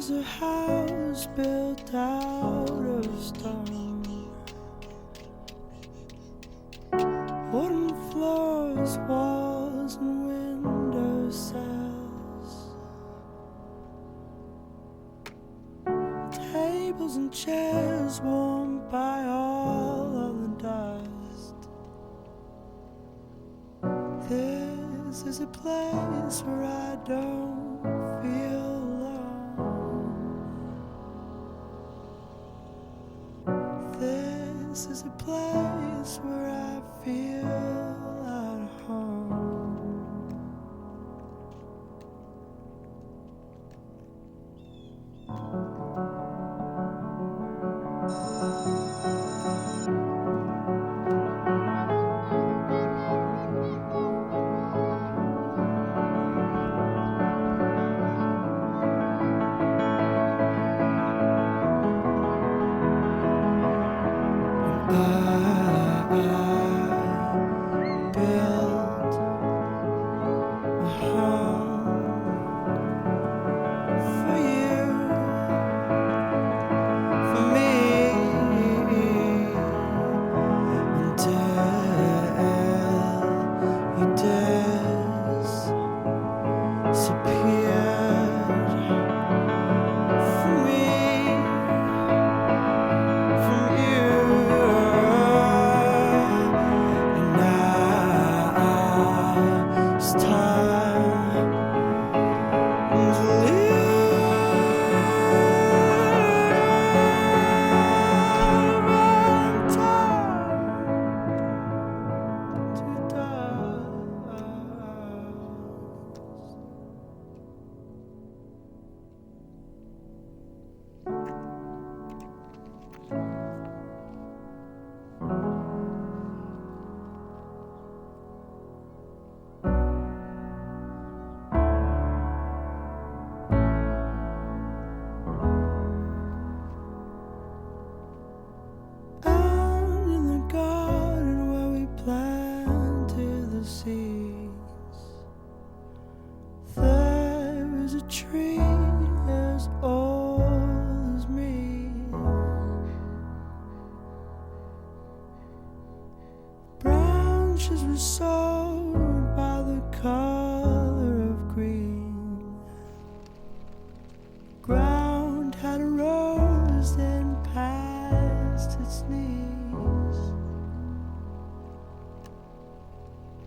is a house built out of stone. Wooden floors, walls, and window sills. Tables and chairs warmed by all of the dust. This is a place where I don't feel alone. This is a place where I feel at home.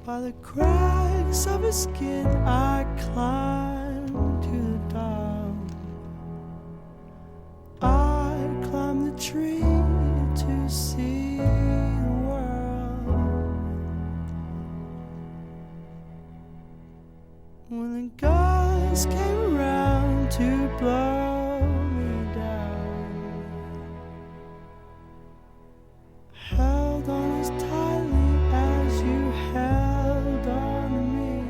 By the cracks of his skin, I climbed to the top. I climbed the tree to see the world. When the guys came around to blow me down, held on as tightly as you held on to me.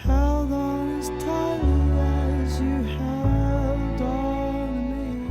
Held on as tightly as you held on to me.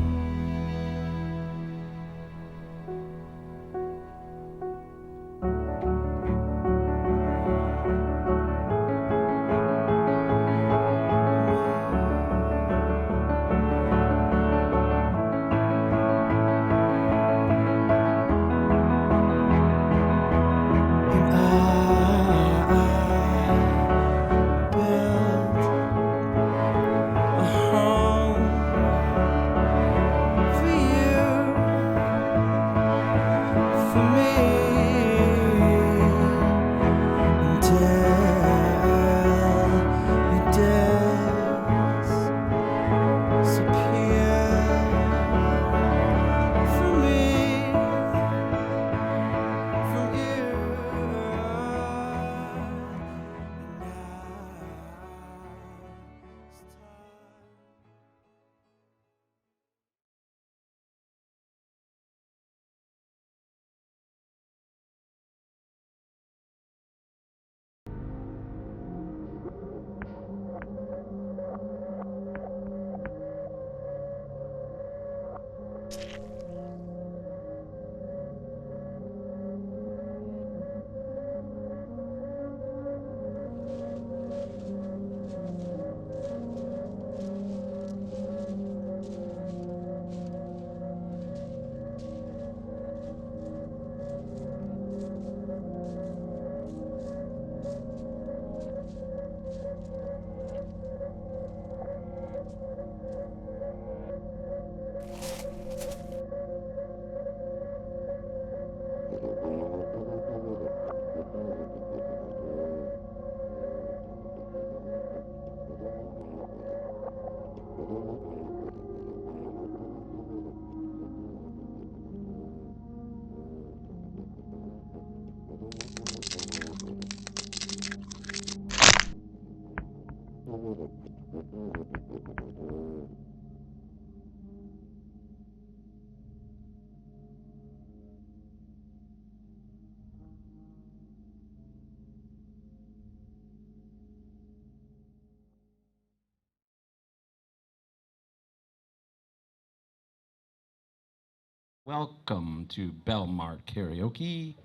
Welcome to Belmar Karaoke.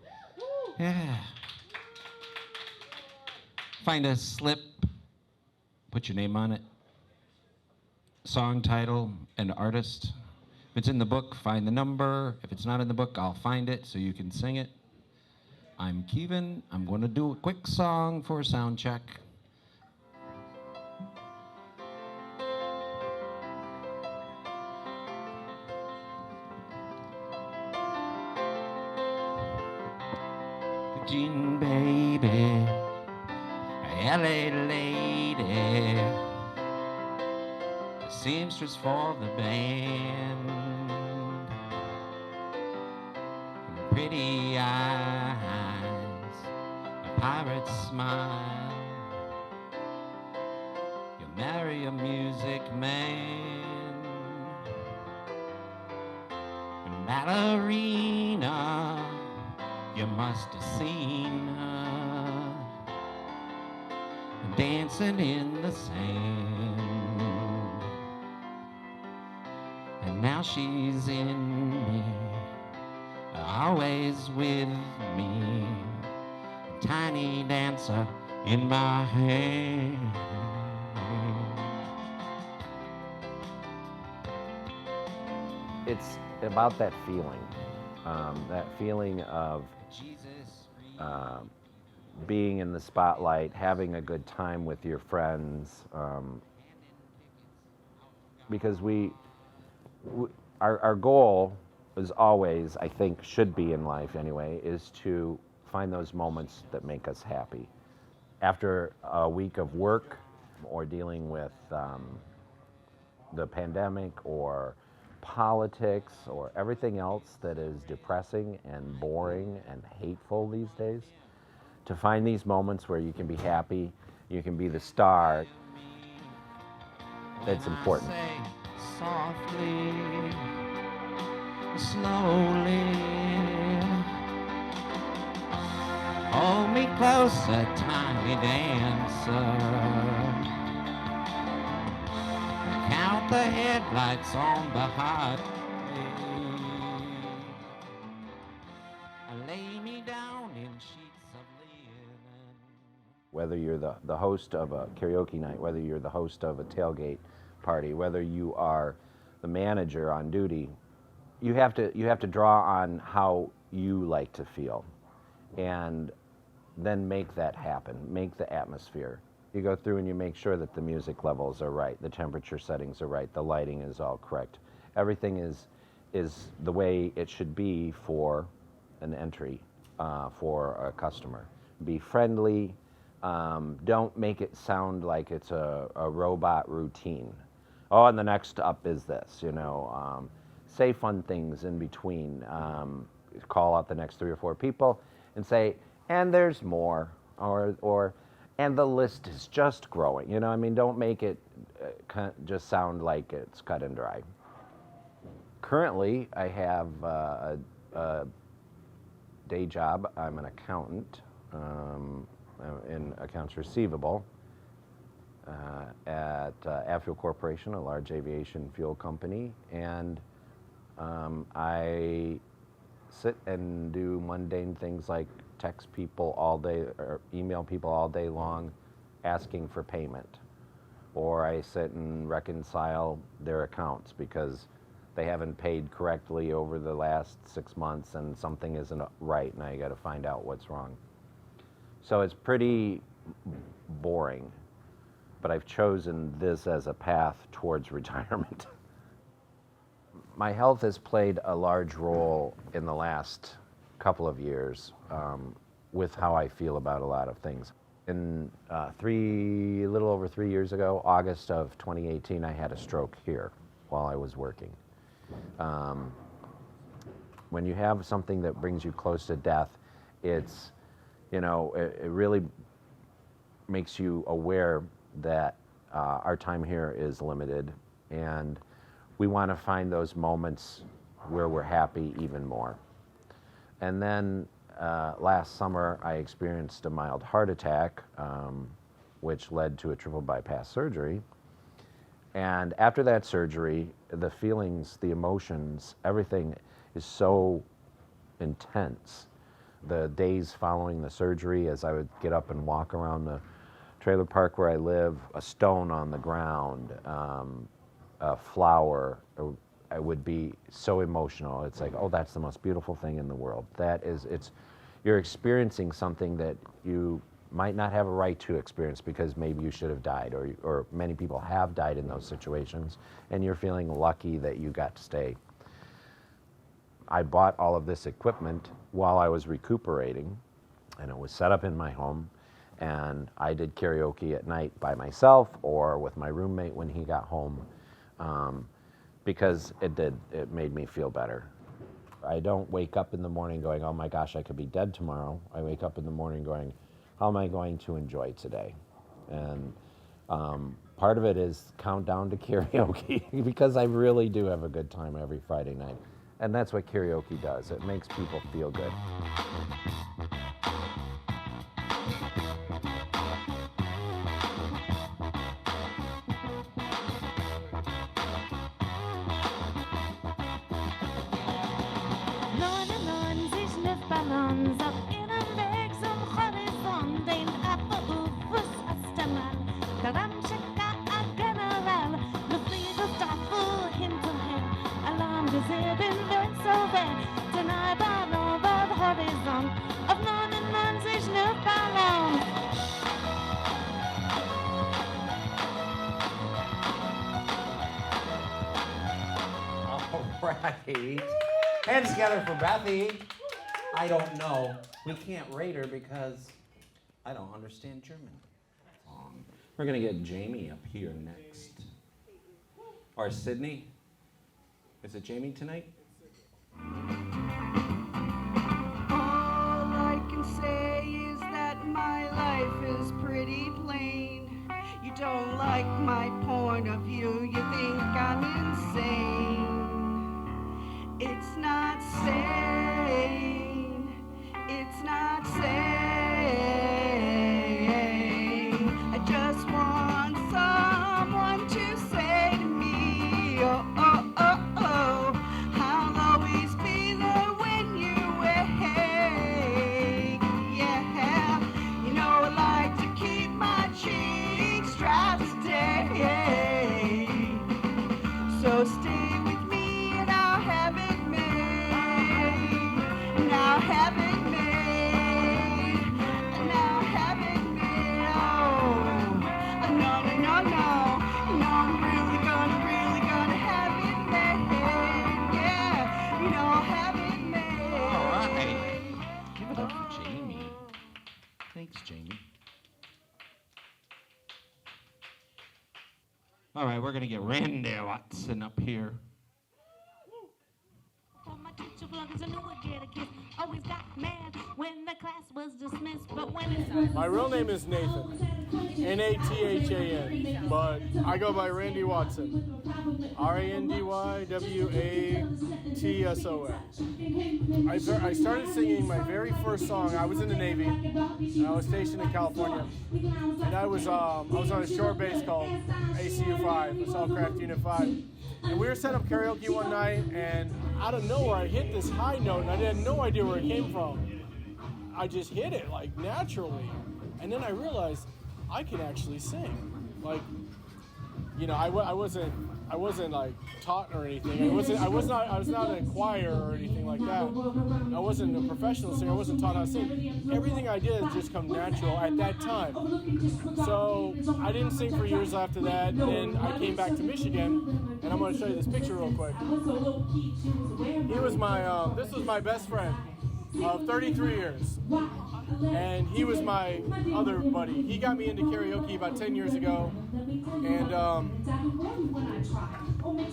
Yeah. Find a slip, put your name on it, song title, and artist. If it's in the book, find the number. If it's not in the book, I'll find it so you can sing it. I'm Kevin. I'm going to do a quick song for a sound check. Jean baby, LA lady, the seamstress for the band, pretty eyes, a pirate's smile, you'll marry a music man, ballerina, you must have seen her dancing in the sand. And now she's in me, always with me. Tiny dancer in my hand. It's about that feeling of being in the spotlight, having a good time with your friends, because our goal is always, I think, should be in life anyway, is to find those moments that make us happy. After a week of work or dealing with the pandemic or politics or everything else that is depressing and boring and hateful these days, to find these moments where you can be happy, you can be the star, that's important. Softly, slowly, hold me closer, tiny dancer. Count the headlights on the highway. Lay me down in sheets of linen. Whether you're the host of a karaoke night, whether you're the host of a tailgate party, whether you are the manager on duty, you have to draw on how you like to feel, and then make that happen. Make the atmosphere. You go through and you make sure that the music levels are right, the temperature settings are right, the lighting is all correct. Everything is the way it should be for an entry, for a customer. Be friendly. Don't make it sound like it's a robot routine. Oh, and the next up is this, say fun things in between. Call out the next 3 or 4 people and say, and there's more, or and the list is just growing. Don't make it just sound like it's cut and dry. Currently, I have a day job. I'm an accountant in accounts receivable at Avfuel Corporation, a large aviation fuel company, and I sit and do mundane things like text people all day or email people all day long asking for payment, or I sit and reconcile their accounts because they haven't paid correctly over the last 6 months and something isn't right and I got to find out what's wrong. So it's pretty boring, but I've chosen this as a path towards retirement. My health has played a large role in the last couple of years with how I feel about a lot of things. In a little over 3 years ago, August of 2018, I had a stroke here while I was working. When you have something that brings you close to death, it's, it really makes you aware that our time here is limited, and we want to find those moments where we're happy even more. And then last summer, I experienced a mild heart attack, which led to a triple bypass surgery. And after that surgery, the feelings, the emotions, everything is so intense. The days following the surgery, as I would get up and walk around the trailer park where I live, a stone on the ground, a flower, I would be so emotional. It's like, oh, that's the most beautiful thing in the world. You're experiencing something that you might not have a right to experience because maybe you should have died, or many people have died in those situations, and you're feeling lucky that you got to stay. I bought all of this equipment while I was recuperating, and it was set up in my home, and I did karaoke at night by myself or with my roommate when he got home, because it made me feel better. I don't wake up in the morning going, oh my gosh, I could be dead tomorrow. I wake up in the morning going, how am I going to enjoy today? And part of it is countdown to karaoke because I really do have a good time every Friday night. And that's what karaoke does. It makes people feel good. Right. Hands together for Bethy. I don't know. We can't rate her because I don't understand German. We're going to get Jamie up here next. Or Sydney. Is it Jamie tonight? All I can say is that my life is pretty plain. You don't like my point of view, you think I'm insane. It's not sane, it's not sane. I just want someone to say to me, oh, oh, oh, oh, I'll always be there when you wake. Yeah, you know I like to keep my cheeks dry today. So stay with me and I'll have it. Now have it made, now have it made, oh, no, no, no, no, no, I'm really gonna have it made, yeah, you know, I'll have it made. All right. Give it up for Jamie. Thanks, Jamie. All right, we're going to get Randy Watson up here. Always got mad when the class was dismissed, but when it's My real name is Nathan, Nathan, but I go by Randy Watson, RandyWatson. I started singing my very first song. I was in the Navy, and I was stationed in California, and I was on a shore base called ACU 5, Assault Craft Unit 5. And we were setting up karaoke one night, and out of nowhere, I hit this high note, and I had no idea where it came from. I just hit it, like, naturally. And then I realized I can actually sing. Like, I wasn't like taught or anything. I was not in a choir or anything like that. I wasn't a professional singer. I wasn't taught how to sing. Everything I did just come natural at that time. So I didn't sing for years after that. Then I came back to Michigan, and I'm going to show you this picture real quick. He was this was my best friend. of 33 years. And he was my other buddy. He got me into karaoke about 10 years ago, and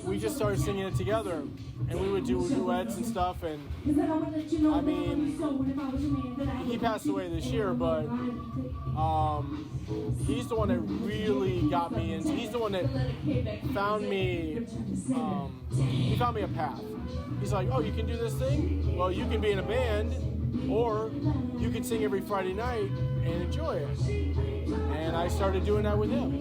we just started singing it together. And we would do duets and stuff, and I mean, he passed away this year, but he's the one that really got me into, he's the one that found me, he found me a path. He's like, oh, you can do this thing? Well, you can be in a band, or you can sing every Friday night and enjoy it. And I started doing that with him.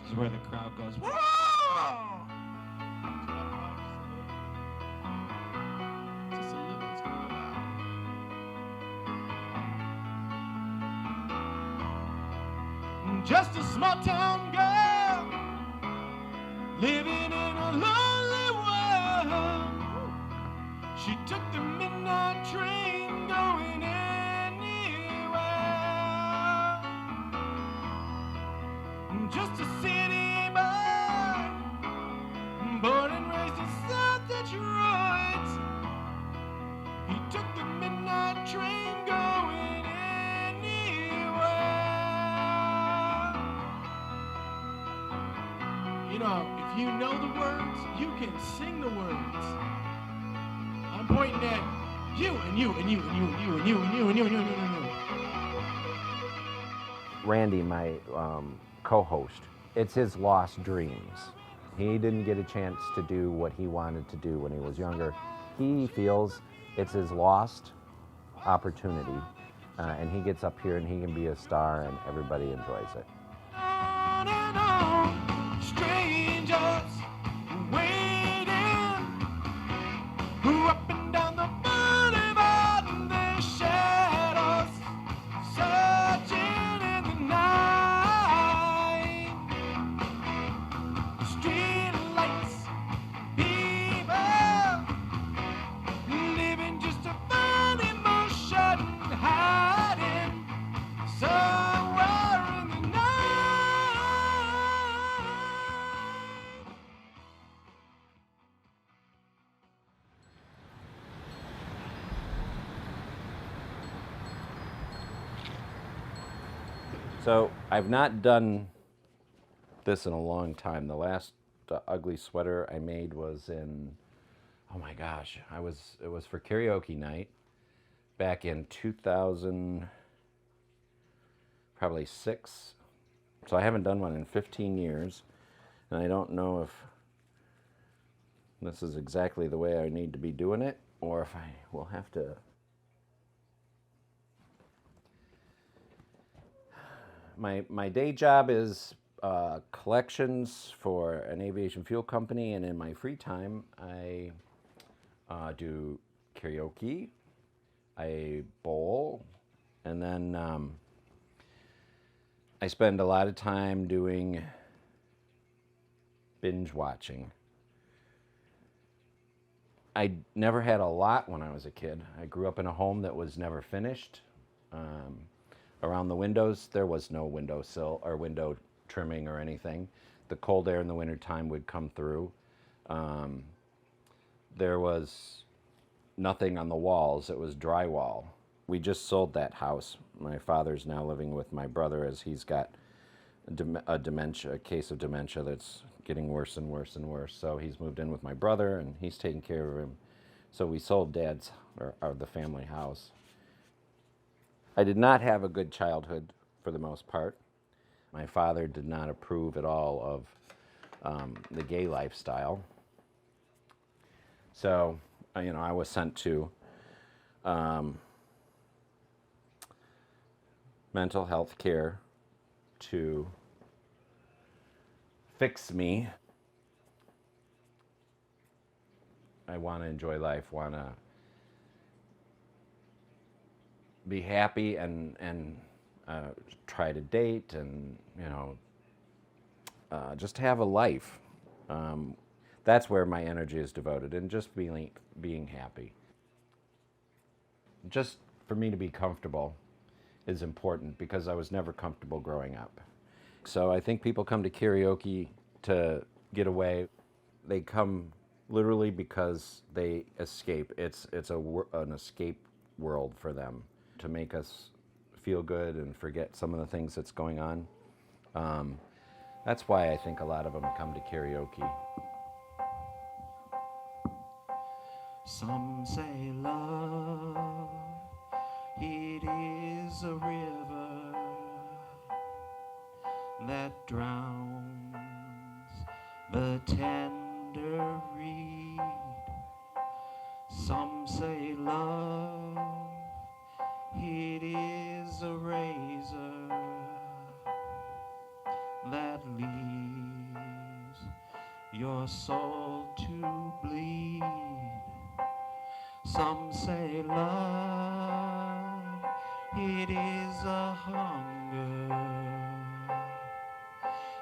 This is where the crowd goes, whoa! Just a small town girl living in a lonely world. She took the midnight train going anywhere. Just a city boy, born and raised in South Detroit. He took the midnight train going anywhere. You know, if you know the words, you can sing the words. I'm pointing at you and you and you and you and you and you and you and you and you and you and you. Randy, my co-host, it's his lost dreams. He didn't get a chance to do what he wanted to do when he was younger. He feels it's his lost opportunity, and he gets up here and he can be a star and everybody enjoys it. On and on, strangers waiting, who up and down the boulevard in their shadows, searching in the night. Street lights, people living just a funny motion, hiding somewhere in the night. So I've not done this in a long time. The last ugly sweater I made was in, oh my gosh, it was for Karaoke Night back in 2000, probably 6. So I haven't done one in 15 years, and I don't know if this is exactly the way I need to be doing it, or if I will have to. My day job is collections for an aviation fuel company, and in my free time, I do karaoke, I bowl, and then I spend a lot of time doing binge watching. I never had a lot when I was a kid. I grew up in a home that was never finished. Around the windows, there was no windowsill or window trimming or anything. The cold air in the wintertime would come through. There was nothing on the walls. It was drywall. We just sold that house. My father's now living with my brother as he's got a case of dementia that's getting worse and worse and worse. So he's moved in with my brother and he's taking care of him. So we sold Dad's, or the family house. I did not have a good childhood for the most part. My father did not approve at all of the gay lifestyle. So, I was sent to mental health care to fix me. I want to enjoy life, want to be happy and try to date and, just have a life. That's where my energy is devoted, and just being happy. Just for me to be comfortable is important because I was never comfortable growing up. So I think people come to karaoke to get away. They come literally because they escape. It's an escape world for them to make us feel good and forget some of the things that's going on. That's why I think a lot of them come to karaoke. Some say love, it is a river that drowns the tender reed. Some say love, it is a razor that leaves your soul to bleed. Some say love, it is a hunger,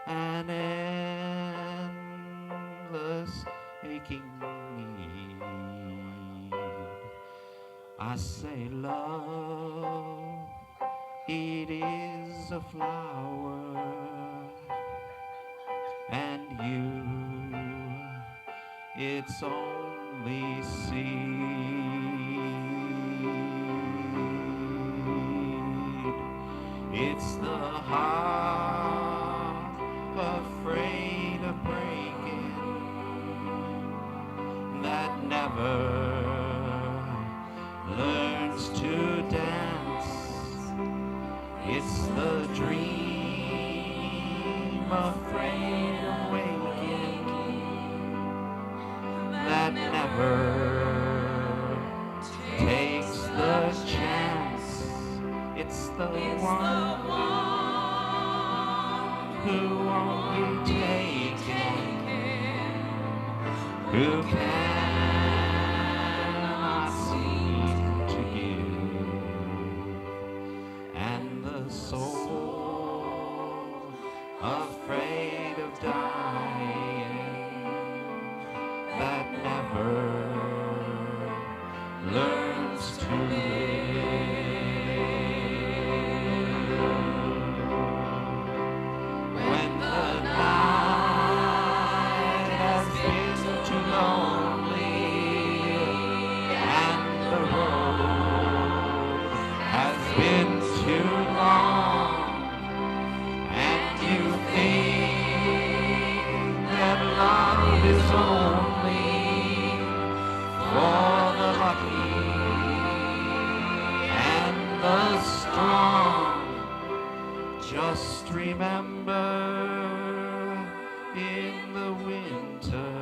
an endless aching need. I say love, it is a flower, and you, its only seed. It's the heart afraid of breaking that never learns to dance. It's the dream afraid of waking that never takes the chance. It's the one who won't be taken, who cannot seem to give, and the soul afraid of dying that never learns to live. When the night has been too lonely and the road has been too long, and you think that love is only for the lucky and the strong, just remember in the winter,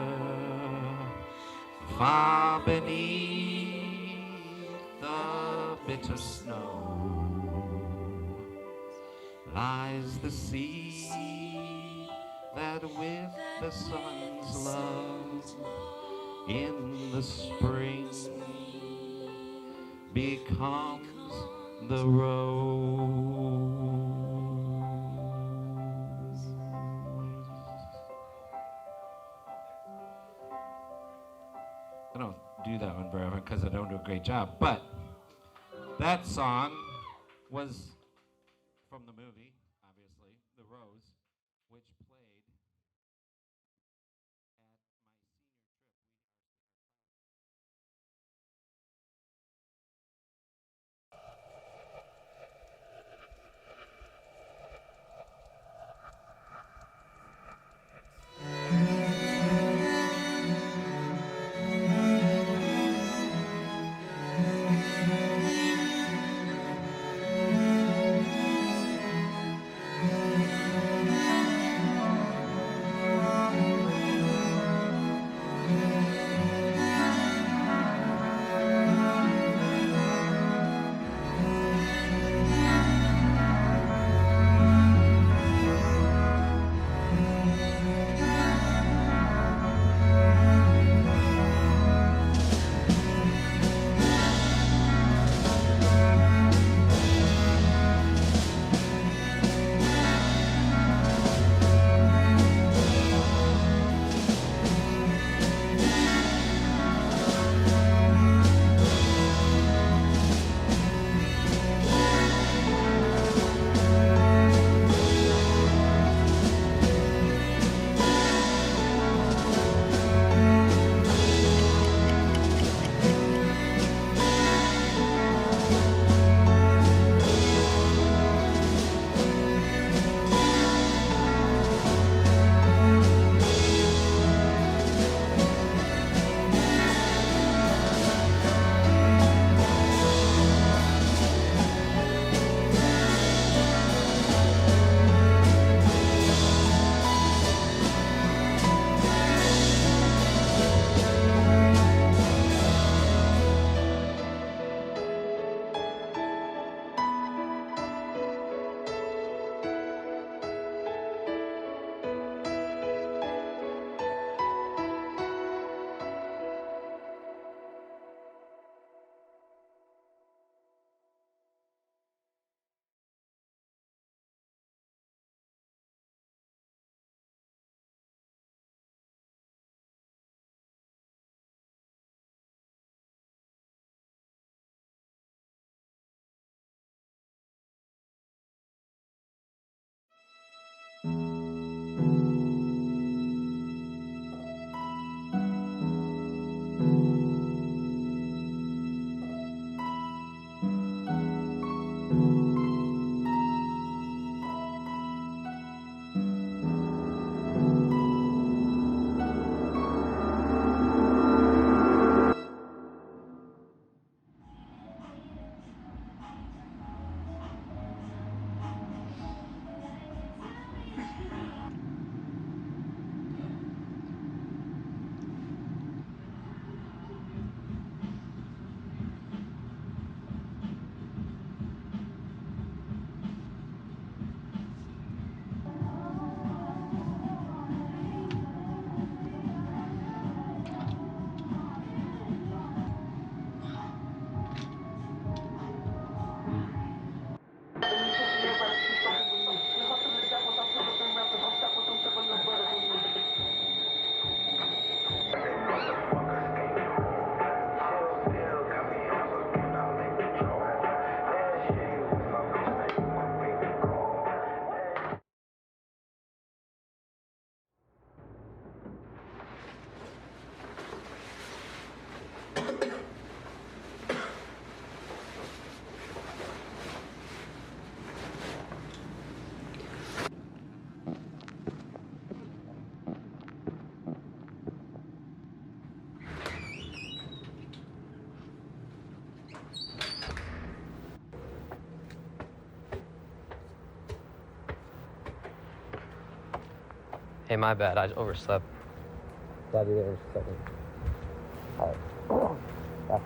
far beneath the bitter snow, lies the seed that with the sun's love in the spring becomes the rose. I don't do that one very often because I don't do a great job, but that song was from the movie, obviously, The Rose, which played at my senior trip. Hey, my bad. I overslept. Daddy, there's a second. All right. Bye.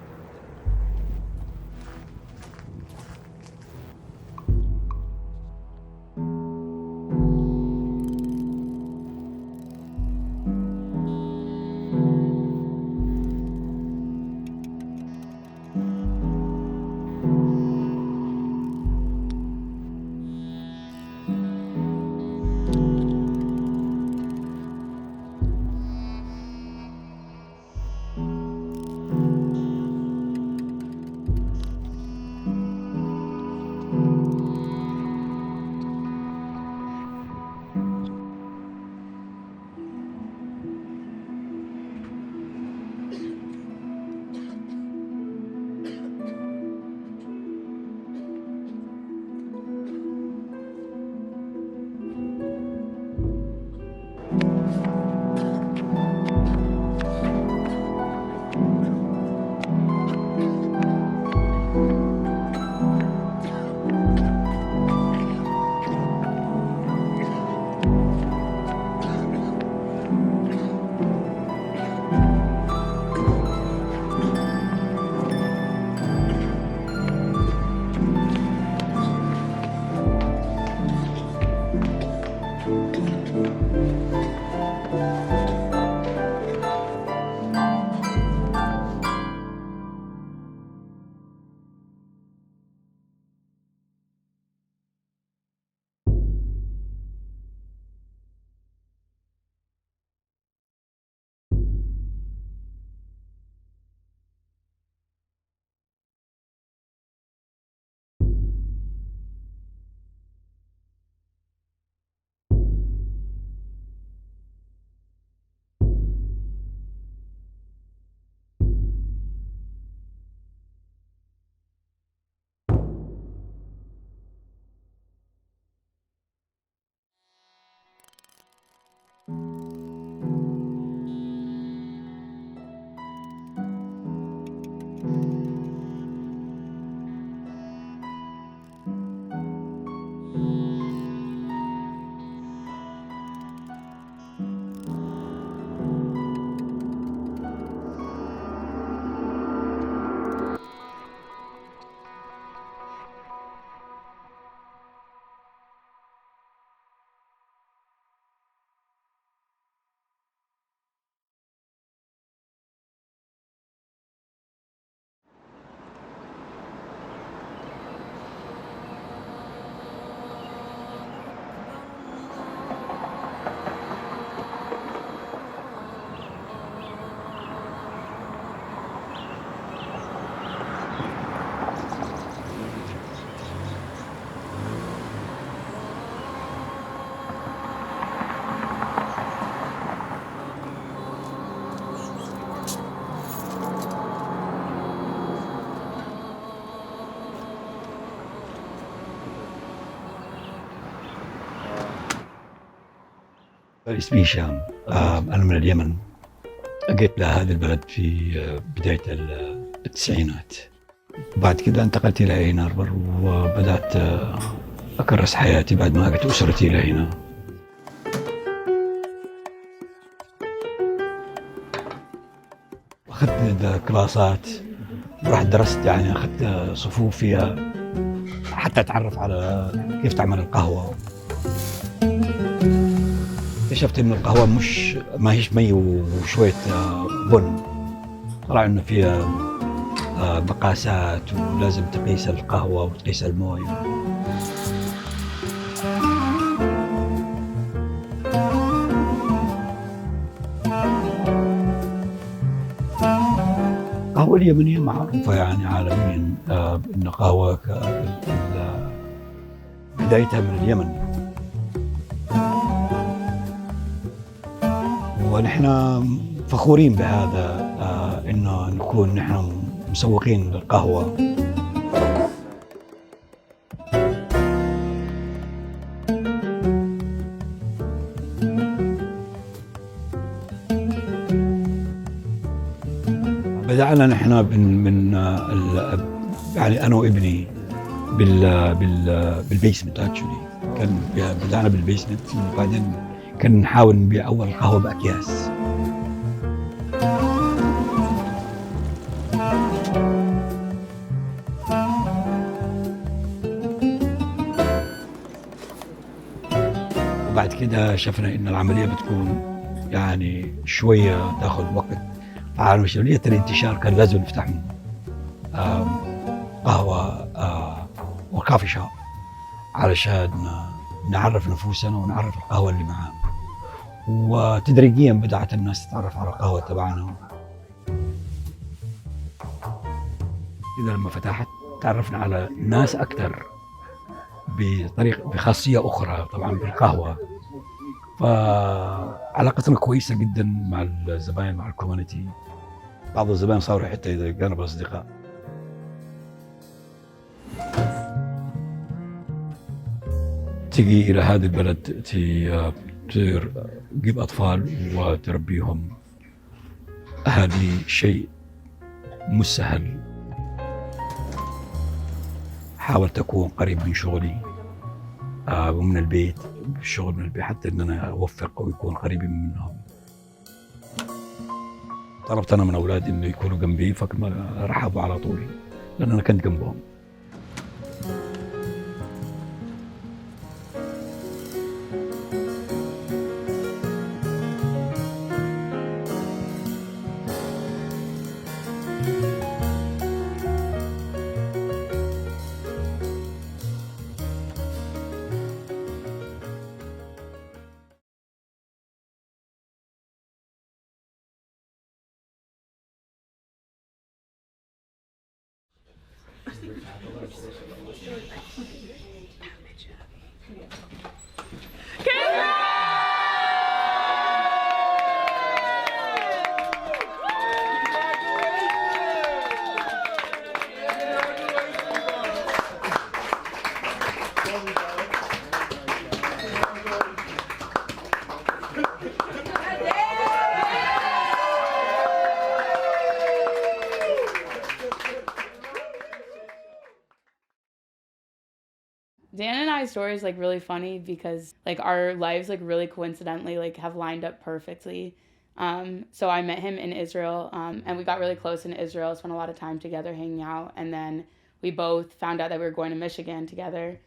اسمي هشام. أنا من اليمن. أجيت لهذا البلد في بداية التسعينات. بعد كده انتقلت إلى أين هاربر وبدأت أكرس حياتي بعد ما أجت أسرتي إلى هنا. أخذت كلاسات، رحت درست، يعني أخذت صفوفيا حتى أتعرف على كيف تعمل القهوة. اكتشفت إنه القهوة ما هيش مي وشوية بن، طلع إنه فيها مقاسات ولازم تقيس القهوة وتقيس الموية. القهوة اليمنية معروفة يعني عالميا، إن قهوة بدايتها من اليمن، ونحن فخورين بهذا، إنه نكون نحن مسوقين للقهوة. بدأنا نحن من يعني أنا وابني بالبيسمنت. اكشولي كان بدأنا بالبيسمنت، وبعدين كنا نحاول نبيع أول قهوة بأكياس. وبعد كده شفنا إن العملية بتكون يعني شوية تاخذ وقت. على عملية الانتشار كان لازم نفتح قهوة وكافي شوب علشان نعرف نفوسنا ونعرف القهوة اللي معانا. وتدريجيا بدأت الناس تتعرف على القهوة تبعنا. إذا لما فتحت تعرفنا على ناس أكثر بخاصية أخرى طبعا بالقهوة. فعلاقتنا كويسة جدا مع الزبائن مع الكوميونتي. بعض الزبائن صاروا حتى إذا كانوا أصدقاء. تجي إلى هذا البلد تجيب أطفال وتربيهم. هذه شيء مش سهل. حاولت أكون قريب من شغلي ومن البيت، الشغل من البيت، حتى إن أنا أوفق ويكون قريبين منهم. طلبت أنا من أولادي إنه يكونوا جنبي، فكما رحبوا على طول لأن أنا كنت جنبهم. Dan and I's story is like really funny because like our lives like really coincidentally like have lined up perfectly. So I met him in Israel and we got really close in Israel, spent a lot of time together hanging out, and then we both found out that we were going to Michigan together.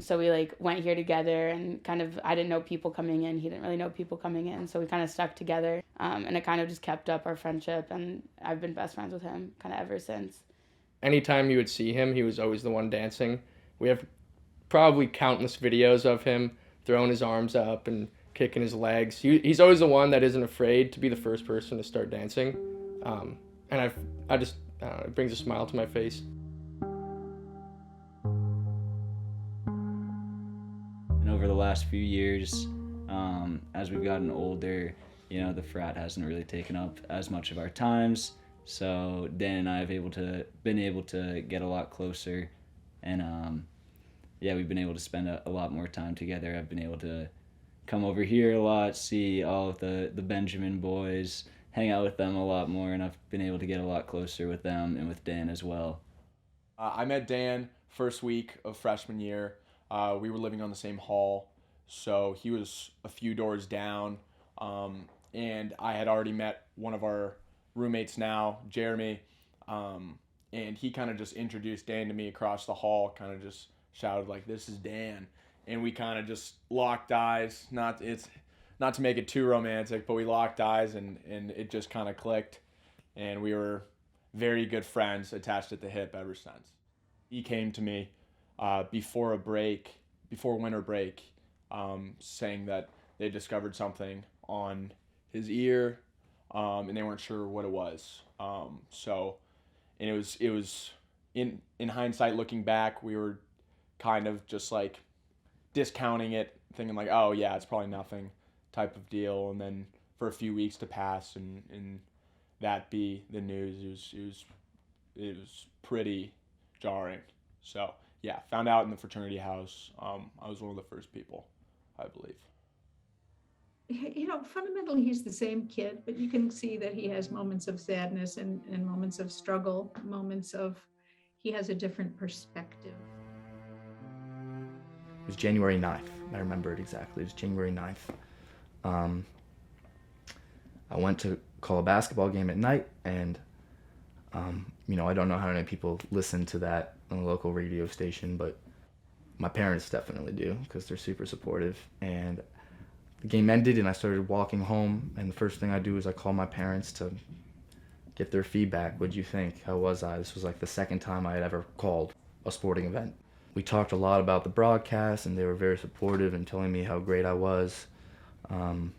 So we like went here together and kind of, I didn't know people coming in, he didn't really know people coming in, so we kind of stuck together and it kind of just kept up our friendship, and I've been best friends with him kind of ever since. Anytime you would see him, he was always the one dancing. We have probably countless videos of him throwing his arms up and kicking his legs. He's always the one that isn't afraid to be the first person to start dancing. And I just, I don't know, it brings a smile to my face. And over the last few years, as we've gotten older, you know, the frat hasn't really taken up as much of our times. So Dan and I have been able to get a lot closer, and yeah, we've been able to spend a lot more time together. I've been able to come over here a lot, see all of the Benjamin boys, hang out with them a lot more, and I've been able to get a lot closer with them and with Dan as well. I met Dan first week of freshman year. We were living on the same hall, so he was a few doors down, and I had already met one of our roommates now, Jeremy, and he kind of just introduced Dan to me across the hall, kind of just shouted like, "This is Dan," and we kind of just locked eyes. Not to make it too romantic, but we locked eyes and it just kind of clicked, and we were very good friends, attached at the hip ever since. He came to me before winter break, saying that they discovered something on his ear, and they weren't sure what it was. And it was in hindsight, looking back, we were kind of just like discounting it, thinking like, oh yeah, it's probably nothing type of deal. And then for a few weeks to pass and that be the news, it was pretty jarring. So yeah, found out in the fraternity house. I was one of the first people, I believe. You know, fundamentally he's the same kid, but you can see that he has moments of sadness and moments of struggle, moments of, he has a different perspective. It was January 9th. I remember it exactly. It was January 9th. I went to call a basketball game at night, and I don't know how many people listen to that on a local radio station, but my parents definitely do because they're super supportive. And the game ended, and I started walking home, and the first thing I do is I call my parents to get their feedback. What'd you think? How was I? This was like the second time I had ever called a sporting event. We talked a lot about the broadcast, and they were very supportive and telling me how great I was. And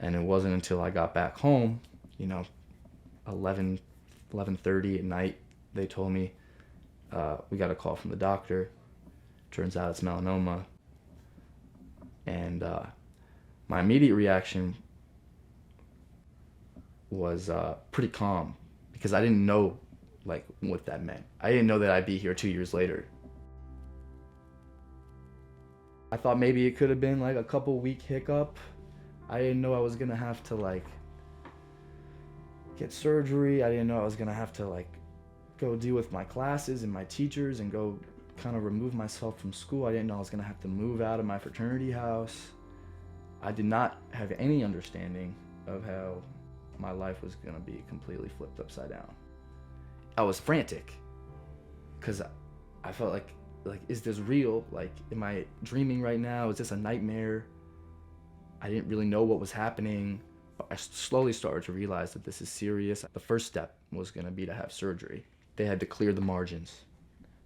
it wasn't until I got back home, 11:30 at night, they told me, we got a call from the doctor. Turns out it's melanoma. And my immediate reaction was pretty calm because I didn't know what that meant. I didn't know that I'd be here 2 years later. I thought maybe it could have been like a couple week hiccup. I didn't know I was gonna have to get surgery. I didn't know I was gonna have to go deal with my classes and my teachers and go kind of remove myself from school. I didn't know I was gonna have to move out of my fraternity house. I did not have any understanding of how my life was gonna be completely flipped upside down. I was frantic because I felt like, is this real? Am I dreaming right now? Is this a nightmare? I didn't really know what was happening, but I slowly started to realize that this is serious. The first step was gonna be to have surgery. They had to clear the margins.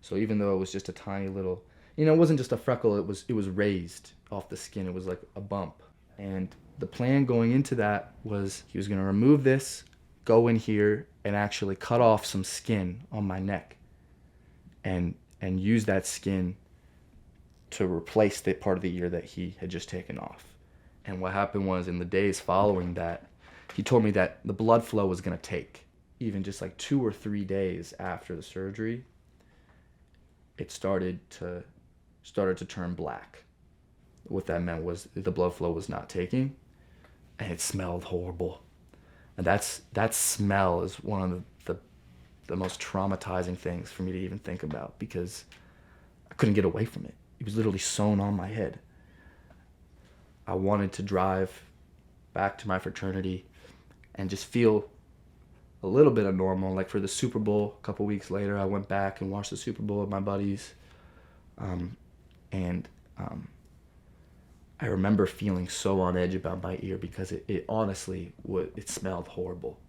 So even though it was just a tiny little, it wasn't just a freckle, it was raised off the skin. It was like a bump. And the plan going into that was he was gonna remove this, go in here, and actually cut off some skin on my neck and use that skin to replace the part of the ear that he had just taken off. And what happened was, in the days following that, he told me that the blood flow was gonna take. Even just 2 or 3 days after the surgery, it started to turn black. What that meant was the blood flow was not taking, and it smelled horrible. And that smell is one of the most traumatizing things for me to even think about, because I couldn't get away from it. It was literally sewn on my head. I wanted to drive back to my fraternity and just feel a little bit of normal. For the Super Bowl, a couple weeks later, I went back and watched the Super Bowl with my buddies. I remember feeling so on edge about my ear because it honestly it smelled horrible.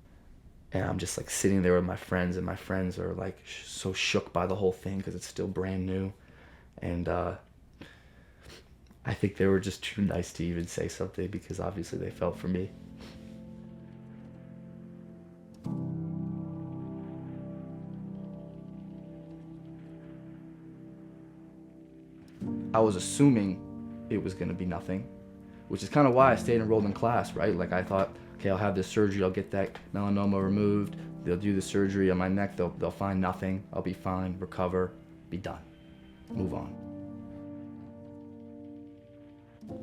And I'm just sitting there with my friends, and my friends are so shook by the whole thing because it's still brand new. And I think they were just too nice to even say something because obviously they felt for me. I was assuming it was going to be nothing, which is kind of why I stayed enrolled in class, right? I thought, okay, I'll have this surgery, I'll get that melanoma removed, they'll do the surgery on my neck, they'll find nothing, I'll be fine, recover, be done, move on.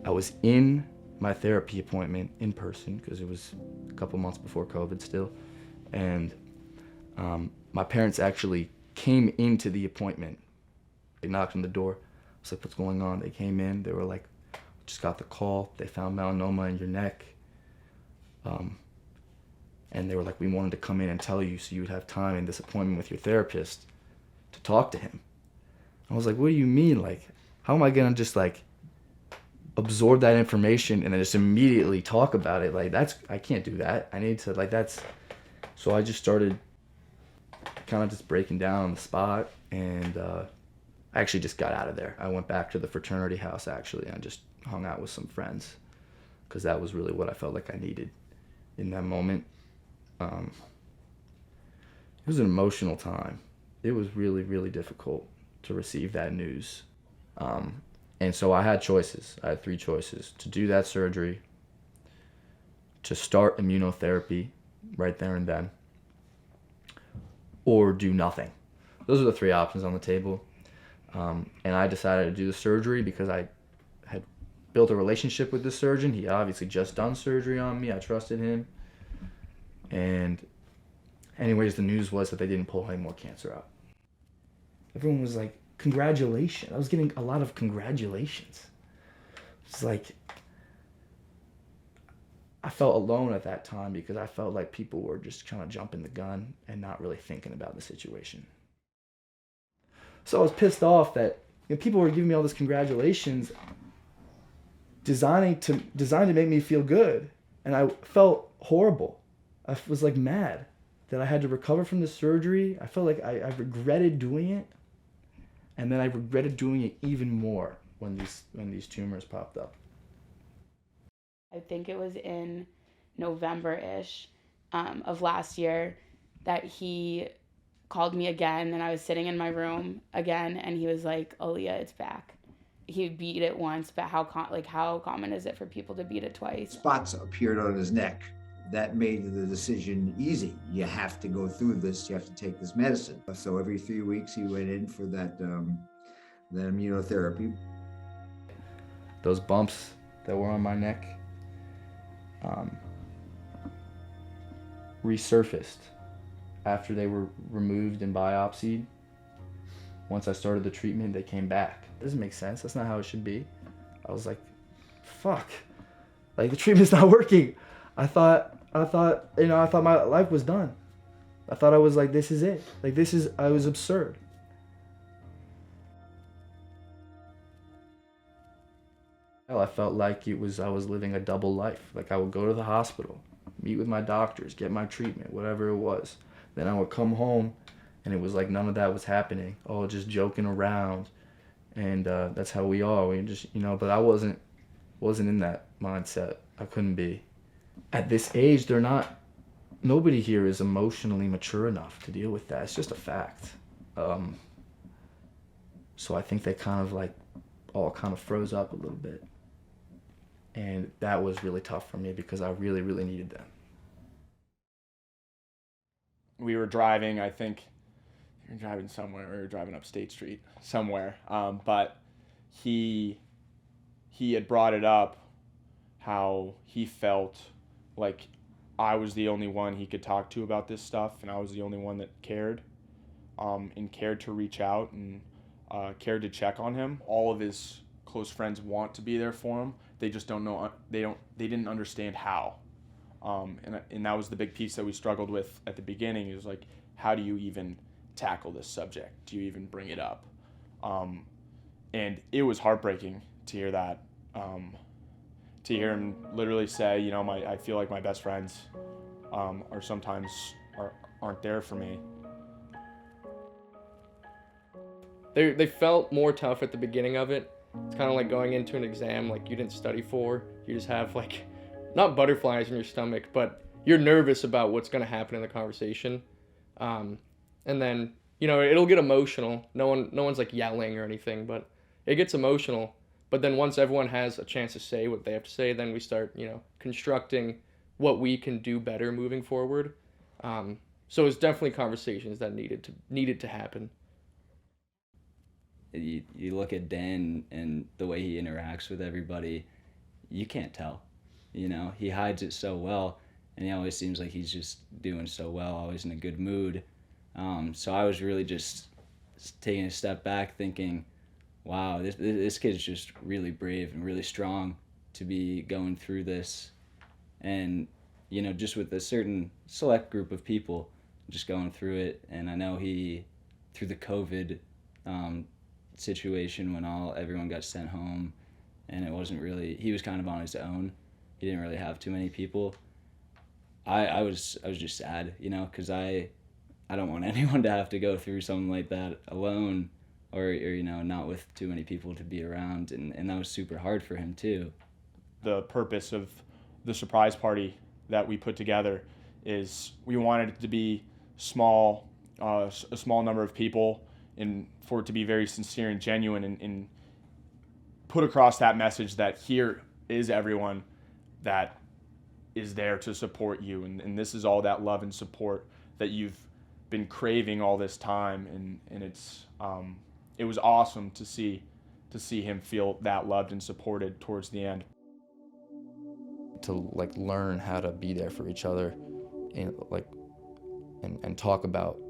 I was in my therapy appointment in person because it was a couple months before COVID still, and my parents actually came into the appointment. They knocked on the door. I was like, what's going on? They came in, they were like, just got the call, they found melanoma in your neck. And they were like, we wanted to come in and tell you so you would have time in this appointment with your therapist to talk to him. I was like, what do you mean? How am I gonna just absorb that information and then just immediately talk about it? I can't do that. I need to, so I just started kind of just breaking down on the spot, and I actually just got out of there. I went back to the fraternity house actually, and I just hung out with some friends because that was really what I felt like I needed in that moment. It was an emotional time. It was really, really difficult to receive that news. And so I had choices. I had 3 choices: to do that surgery, to start immunotherapy right there and then, or do nothing. Those are the 3 options on the table. And I decided to do the surgery because I had built a relationship with the surgeon. He had obviously just done surgery on me. I trusted him. And anyways, the news was that they didn't pull any more cancer out. Everyone was like, congratulations. I was getting a lot of congratulations. It's I felt alone at that time because I felt like people were just kind of jumping the gun and not really thinking about the situation. So I was pissed off that people were giving me all this congratulations, designed to make me feel good, and I felt horrible. I was like mad that I had to recover from the surgery. I felt like I regretted doing it, and then I regretted doing it even more when these tumors popped up. I think it was in November-ish of last year that he called me again, and I was sitting in my room again, and he was like, "Aaliyah, it's back." He beat it once, but how common is it for people to beat it twice? Spots appeared on his neck. That made the decision easy. You have to go through this. You have to take this medicine. So every 3 weeks he went in for that immunotherapy. Those bumps that were on my neck resurfaced after they were removed and biopsied. Once I started the treatment, they came back. It doesn't make sense. That's not how it should be. I was like, fuck. Like, the treatment's not working. I thought my life was done. I thought I was like, this is it. Like, I was absurd. I felt like I was living a double life. Like, I would go to the hospital, meet with my doctors, get my treatment, whatever it was. Then I would come home, and it was like none of that was happening. Oh, just joking around, and that's how we are. We just, but I wasn't in that mindset. I couldn't be. At this age, nobody here is emotionally mature enough to deal with that. It's just a fact. So I think they all kind of froze up a little bit. And that was really tough for me because I really, really needed them. We were driving, I think, we were driving somewhere, we were driving up State Street somewhere, but he had brought it up how he felt like I was the only one he could talk to about this stuff, and I was the only one that cared, and cared to reach out and cared to check on him. All of his close friends want to be there for him. They just don't know. They didn't understand how, and that was the big piece that we struggled with at the beginning. It was like, how do you even tackle this subject? Do you even bring it up? And it was heartbreaking to hear that. To hear him literally say, I feel like my best friends aren't there for me. They felt more tough at the beginning of it. It's kind of like going into an exam like you didn't study for. You just have not butterflies in your stomach, but you're nervous about what's going to happen in the conversation. And then, it'll get emotional. No one's yelling or anything, but it gets emotional. But then once everyone has a chance to say what they have to say, then we start, constructing what we can do better moving forward. So it's definitely conversations that needed to happen. You look at Dan and the way he interacts with everybody, you can't tell. He hides it so well, and he always seems like he's just doing so well, always in a good mood. So I was really just taking a step back thinking, wow, this kid's just really brave and really strong to be going through this. And, just with a certain select group of people just going through it. And I know through the COVID situation when everyone got sent home and it wasn't really, he was kind of on his own. He didn't really have too many people. I was just sad, because I don't want anyone to have to go through something like that alone. Or not with too many people to be around, and that was super hard for him too. The purpose of the surprise party that we put together is we wanted it to be small, a small number of people, and for it to be very sincere and genuine, and put across that message that here is everyone that is there to support you, and this is all that love and support that you've been craving all this time, and it's. It was awesome to see him feel that loved and supported towards the end. To learn how to be there for each other, and talk about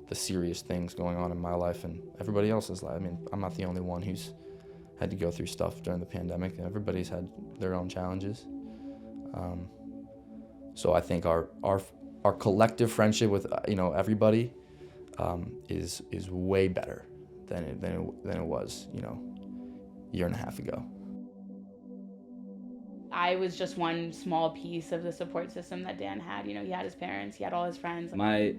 the serious things going on in my life and everybody else's life. I mean, I'm not the only one who's had to go through stuff during the pandemic. Everybody's had their own challenges. So I think our collective friendship with everybody is way better than it was a year and a half ago. I was just one small piece of the support system that Dan had. He had his parents, he had all his friends. My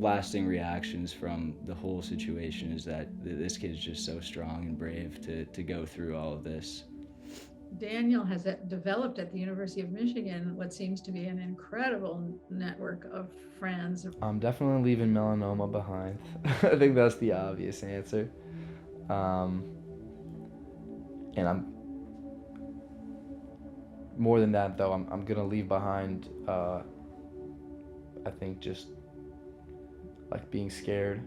lasting reactions from the whole situation is that this kid is just so strong and brave to go through all of this. Daniel has developed at the University of Michigan what seems to be an incredible network of friends. I'm definitely leaving melanoma behind. I think that's the obvious answer. And I'm more than that though. I'm gonna leave behind. I think just like being scared.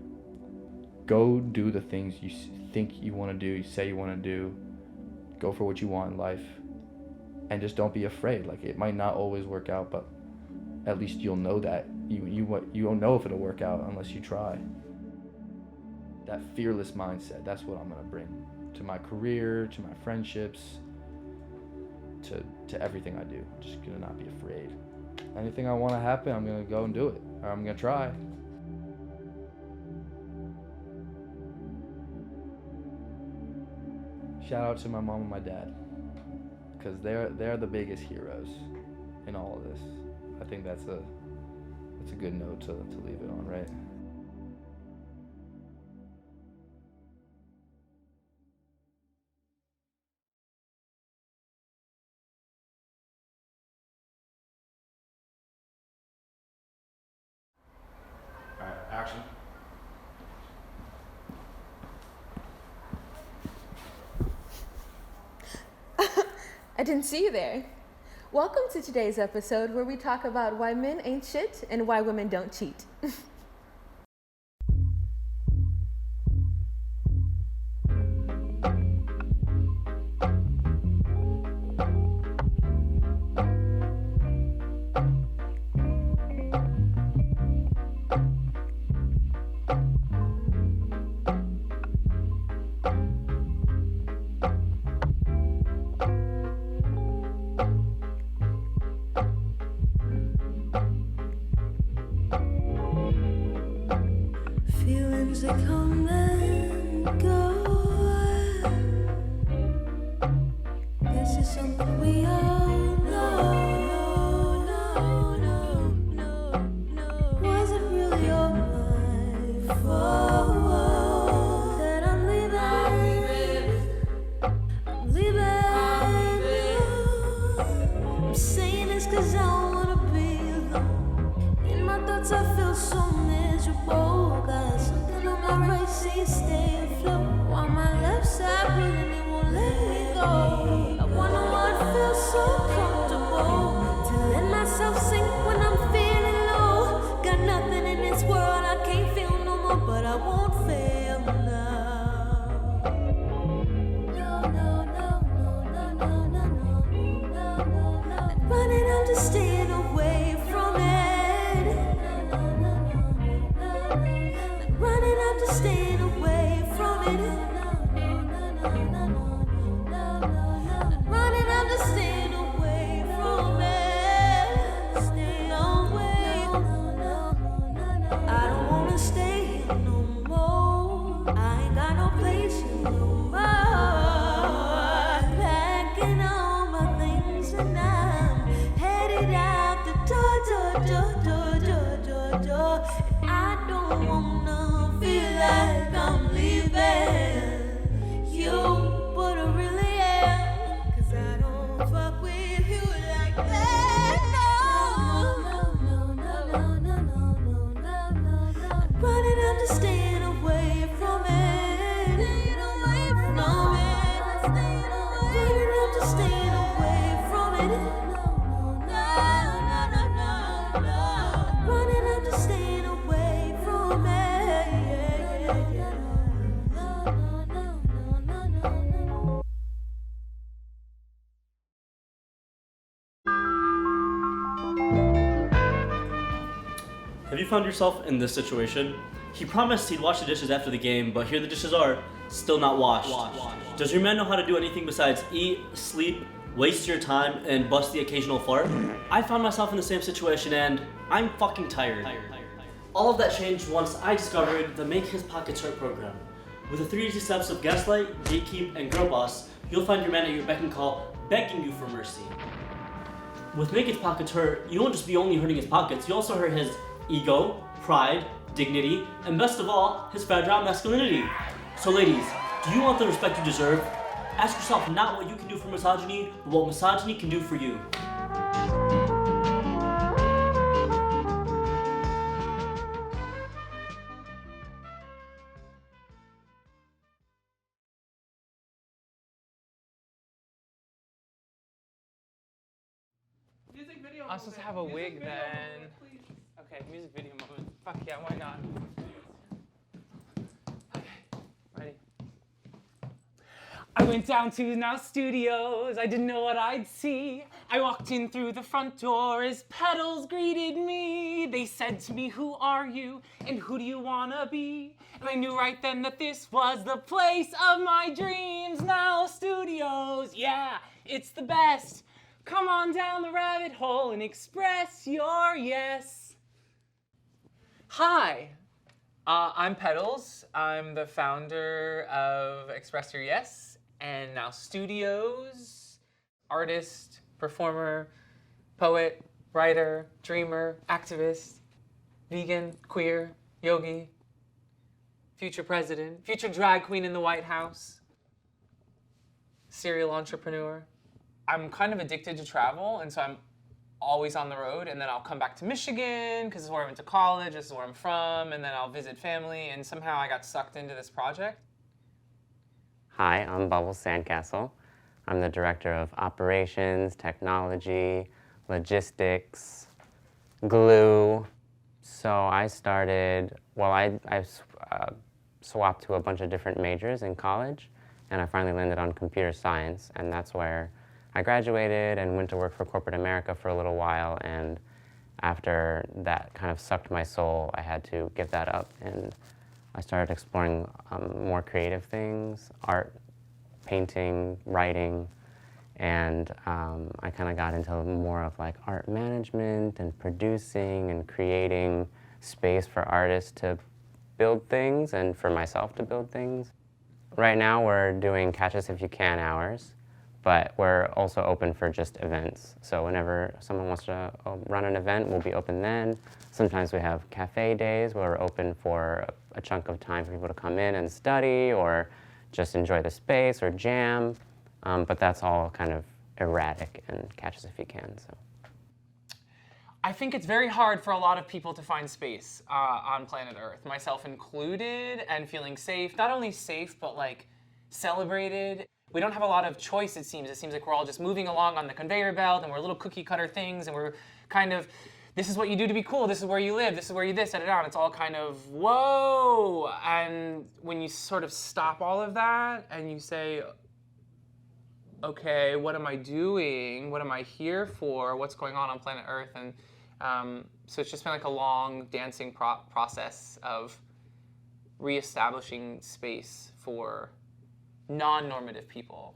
Go do the things you think you want to do. You say you want to do. Go for what you want in life, and just don't be afraid. Like, it might not always work out, but at least you'll know that you don't know if it'll work out unless you try. That fearless mindset, that's what I'm gonna bring to my career, to my friendships, to everything I do. I'm just gonna not be afraid. Anything I want to happen, I'm gonna go and do it, or I'm gonna try. Shout out to my mom and my dad, because they're the biggest heroes in all of this. I think that's a good note to leave it on, right? All right, action. I didn't see you there. Welcome to today's episode where we talk about why men ain't shit and why women don't cheat. Feelings that come and go. This is something we all know. Was it really your fault that I'm leaving? I'm saying this 'cause I don't wanna be alone. In my thoughts I feel so miserable. Got something on my right side stay afloat, while my left side pulling it won't let me go. I wonder what feels so comfortable to let myself sink when I'm feeling low. Got nothing in this world I can't feel no more, but I won't fail now. No. Running, I'm just staying away from it. Running, I'm just staying away from it. Running, I'm just staying away from it. Stay away. I don't wanna stay here no more. I ain't got no place here no more. Packing all my things and I'm headed out the door. And I don't wanna feel like I'm leaving you, but I really am, 'cause I don't fuck with you like that. No. Running, I'm just staying away from it. Running, I'm just staying away from it. No. Running, I'm just staying away from it. Have you found yourself in this situation? He promised he'd wash the dishes after the game, but here the dishes are, still not washed. Does your man know how to do anything besides eat, sleep, waste your time and bust the occasional fart. I found myself in the same situation and I'm fucking tired. All of that changed once I discovered the Make His Pockets Hurt program. With the 3 easy steps of gaslight, gatekeep, and girl boss, you'll find your man at your beck and call, begging you for mercy. With Make His Pockets Hurt, you won't just be only hurting his pockets, you also hurt his ego, pride, dignity, and best of all, his fragile masculinity. So ladies, do you want the respect you deserve? Ask yourself not what you can do for misogyny, but what misogyny can do for you. I'm supposed to have a wig then. Okay, music video moment. Fuck yeah, why not? Okay, ready? I went down to Now Studios, I didn't know what I'd see. I walked in through the front door as Petals greeted me. They said to me, who are you and who do you wanna be? And I knew right then that this was the place of my dreams. Now Studios, yeah, it's the best. Come on down the rabbit hole and express your yes. Hi, I'm Petals. I'm the founder of Express Your Yes and Now Studios. Artist, performer, poet, writer, dreamer, activist, vegan, queer, yogi, future president, future drag queen in the White House, serial entrepreneur. I'm kind of addicted to travel, and so I'm always on the road, and then I'll come back to Michigan, because this is where I went to college, this is where I'm from, and then I'll visit family, and somehow I got sucked into this project. Hi, I'm Bubbles Sandcastle. I'm the Director of Operations, Technology, Logistics, Glue. So I started, well, I swapped to a bunch of different majors in college, and I finally landed on computer science, and that's where I graduated and went to work for corporate America for a little while, and after that kind of sucked my soul, I had to give that up, and I started exploring more creative things, art, painting, writing, and I kind of got into more of like art management and producing and creating space for artists to build things and for myself to build things. Right now we're doing Catch Us If You Can hours, but we're also open for just events. So whenever someone wants to run an event, we'll be open then. Sometimes we have cafe days where we're open for a chunk of time for people to come in and study or just enjoy the space or jam. But that's all kind of erratic and Catch Us If You Can. So. I think it's very hard for a lot of people to find space on planet Earth, myself included, and feeling safe. Not only safe, but like celebrated. We don't have a lot of choice, it seems. It seems like we're all just moving along on the conveyor belt, and we're little cookie cutter things, and we're kind of, this is what you do to be cool, this is where you live, this is where you this, and it's all kind of, whoa! And when you sort of stop all of that, and you say, okay, what am I doing? What am I here for? What's going on planet Earth? And so it's just been like a long dancing process of reestablishing space for non-normative people.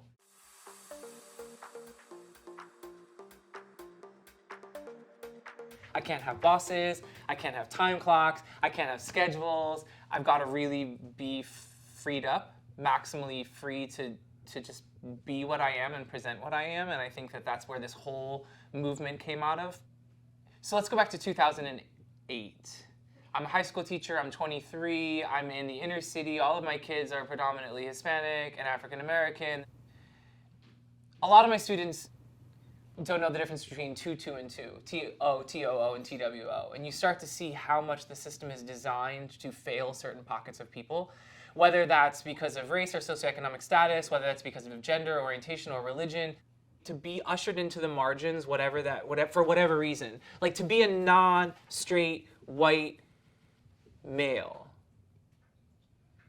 I can't have bosses, I can't have time clocks, I can't have schedules. I've got to really be freed up, maximally free to just be what I am and present what I am, and I think that that's where this whole movement came out of. So let's go back to 2008. I'm a high school teacher, I'm 23, I'm in the inner city, all of my kids are predominantly Hispanic and African American. A lot of my students don't know the difference between 2 and 2, T-O-O and T-W-O, and you start to see how much the system is designed to fail certain pockets of people, whether that's because of race or socioeconomic status, whether that's because of gender, orientation, or religion. To be ushered into the margins, for whatever reason, like to be a non-straight, white male.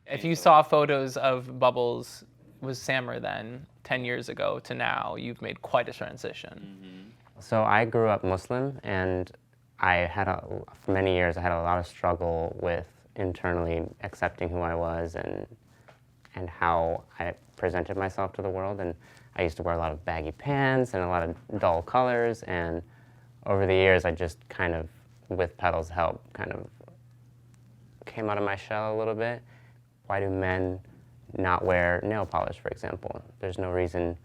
If you saw photos of Bubbles was Sammer then, 10 years ago to now, you've made quite a transition. So I grew up Muslim, and for many years I had a lot of struggle with internally accepting who I was and how I presented myself to the world. And I used to wear a lot of baggy pants and a lot of dull colors, and over the years I just kind of, with Petal's help, kind of came out of my shell a little bit. Why do men not wear nail polish, for example? There's no reason,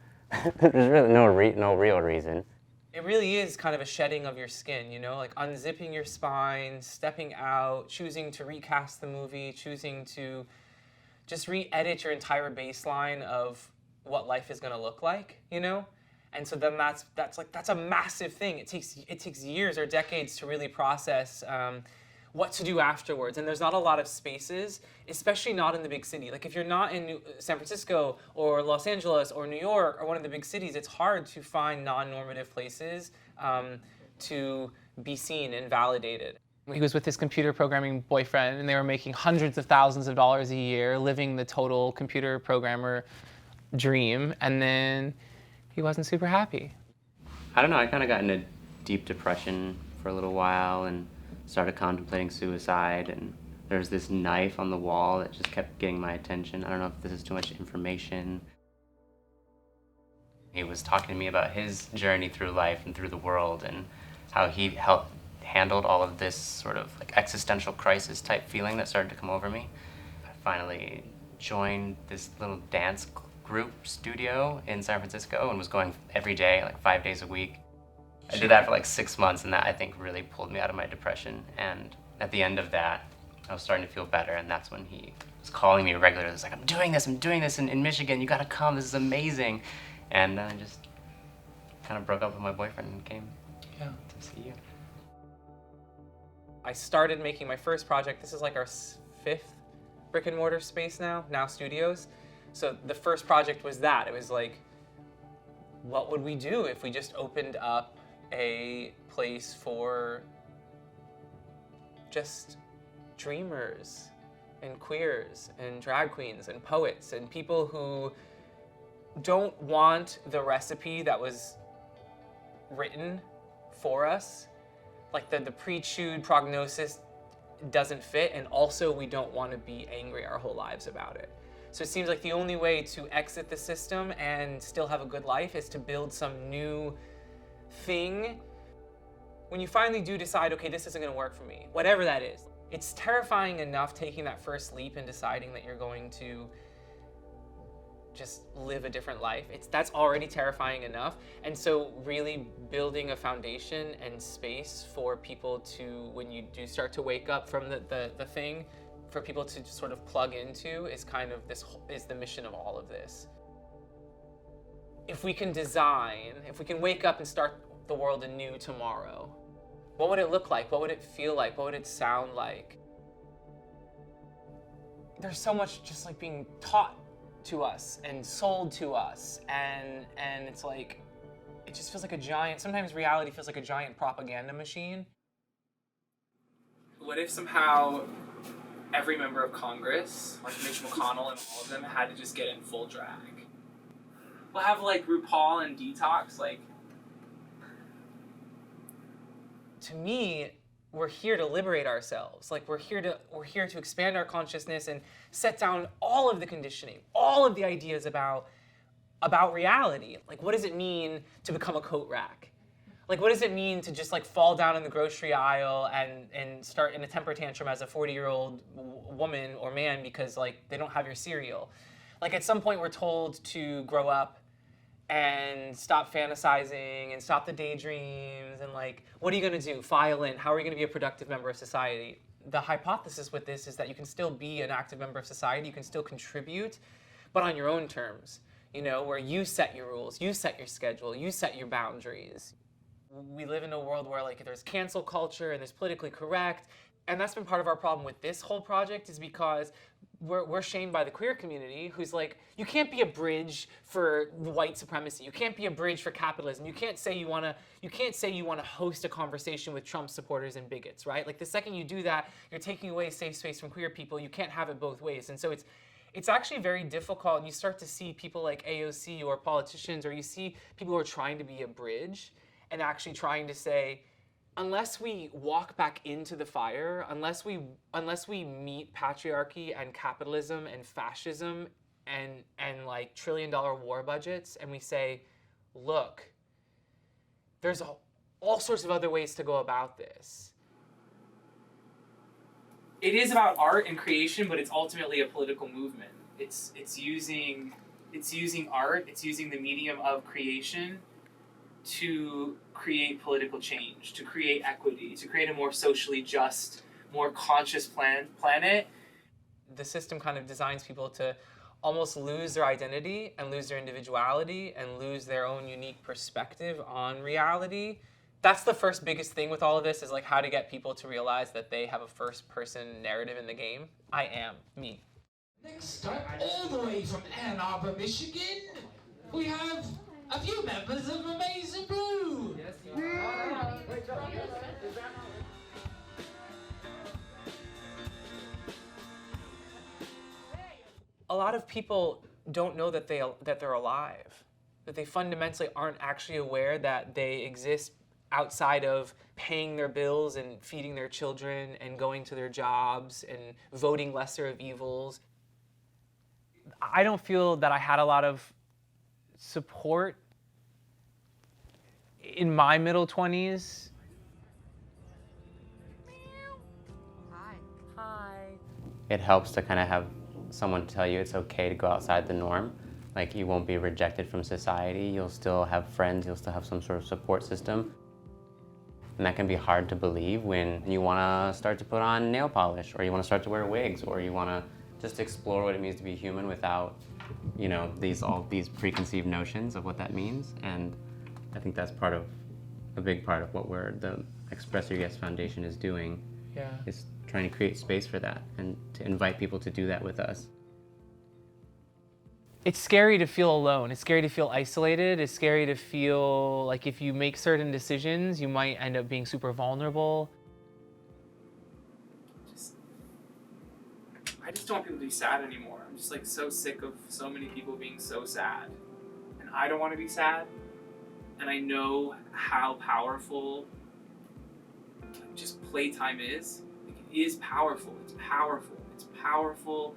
there's really no real reason. It really is kind of a shedding of your skin, you know, like unzipping your spine, stepping out, choosing to recast the movie, choosing to just re-edit your entire baseline of what life is going to look like, you know? And so then that's a massive thing. It takes years or decades to really process what to do afterwards. And there's not a lot of spaces, especially not in the big city. Like if you're not in San Francisco or Los Angeles or New York or one of the big cities, it's hard to find non-normative places to be seen and validated. He was with his computer programming boyfriend, and they were making hundreds of thousands of dollars a year, living the total computer programmer dream, and then he wasn't super happy. I don't know, I kind of got into deep depression for a little while and started contemplating suicide, and there was this knife on the wall that just kept getting my attention. I don't know if this is too much information. He was talking to me about his journey through life and through the world and how he handled all of this sort of like existential crisis type feeling that started to come over me. I finally joined this little dance group studio in San Francisco and was going every day, like 5 days a week. I did that for like 6 months, and that I think really pulled me out of my depression. And at the end of that, I was starting to feel better, and that's when he was calling me regularly. He was like, I'm doing this in Michigan, you gotta come, this is amazing. And then I just kind of broke up with my boyfriend and came to see you. I started making my first project. This is like our 5th brick and mortar space now studios. So the first project was that. It was like, what would we do if we just opened up a place for just dreamers and queers and drag queens and poets and people who don't want the recipe that was written for us. Like the pre-chewed prognosis doesn't fit, and also we don't want to be angry our whole lives about it. So it seems like the only way to exit the system and still have a good life is to build some new thing. When you finally do decide, okay, this isn't going to work for me, whatever that is, it's terrifying enough taking that first leap and deciding that you're going to just live a different life. That's already terrifying enough. And so really building a foundation and space for people to, when you do start to wake up from the thing, for people to just sort of plug into is kind of is the mission of all of this. If we can wake up and start the world anew tomorrow, what would it look like? What would it feel like? What would it sound like? There's so much just like being taught to us and sold to us, and it's like, it just feels like a giant, sometimes reality feels like a giant propaganda machine. What if somehow every member of Congress, like Mitch McConnell and all of them, had to just get in full drag? We'll have like RuPaul and Detox, like, to me, we're here to liberate ourselves. Like we're here to expand our consciousness and set down all of the conditioning, all of the ideas about reality. Like what does it mean to become a coat rack? Like what does it mean to just like fall down in the grocery aisle and start in a temper tantrum as a 40-year-old woman or man because like they don't have your cereal? Like at some point we're told to grow up and stop fantasizing and stop the daydreams and like, what are you gonna do? File in, how are you gonna be a productive member of society? The hypothesis with this is that you can still be an active member of society, you can still contribute, but on your own terms, you know, where you set your rules, you set your schedule, you set your boundaries. We live in a world where like there's cancel culture and there's politically correct, and that's been part of our problem with this whole project is because we're shamed by the queer community who's like, you can't be a bridge for white supremacy. You can't be a bridge for capitalism. You can't say you want to host a conversation with Trump supporters and bigots, right? Like the second you do that, you're taking away safe space from queer people. You can't have it both ways. And so it's actually very difficult, and you start to see people like AOC or politicians, or you see people who are trying to be a bridge and actually trying to say, unless we walk back into the fire, unless we meet patriarchy and capitalism and fascism and like $1 trillion war budgets, and we say, look, there's all sorts of other ways to go about this. It is about art and creation, but it's ultimately a political movement. It's using art, it's using the medium of creation to create political change, to create equity, to create a more socially just, more conscious planet. The system kind of designs people to almost lose their identity and lose their individuality and lose their own unique perspective on reality. That's the first biggest thing with all of this, is like how to get people to realize that they have a first-person narrative in the game. I am me. Next up, all the way from Ann Arbor, Michigan, we have a few members of Amazing Blue. A lot of people don't know that they're alive, that they fundamentally aren't actually aware that they exist outside of paying their bills and feeding their children and going to their jobs and voting lesser of evils. I don't feel that I had a lot of support in my middle 20s. Hi. It helps to kind of have someone tell you it's okay to go outside the norm. Like, you won't be rejected from society. You'll still have friends. You'll still have some sort of support system. And that can be hard to believe when you want to start to put on nail polish, or you want to start to wear wigs, or you want to just explore what it means to be human without, you know, all these preconceived notions of what that means. And I think that's a big part of what the Express Your Yes Foundation is doing. Yeah. Is trying to create space for that and to invite people to do that with us. It's scary to feel alone. It's scary to feel isolated. It's scary to feel like if you make certain decisions, you might end up being super vulnerable. I just don't want people to be sad anymore. I'm just like so sick of so many people being so sad. And I don't want to be sad. And I know how powerful just playtime is. Like, it is powerful. It's powerful. It's powerful.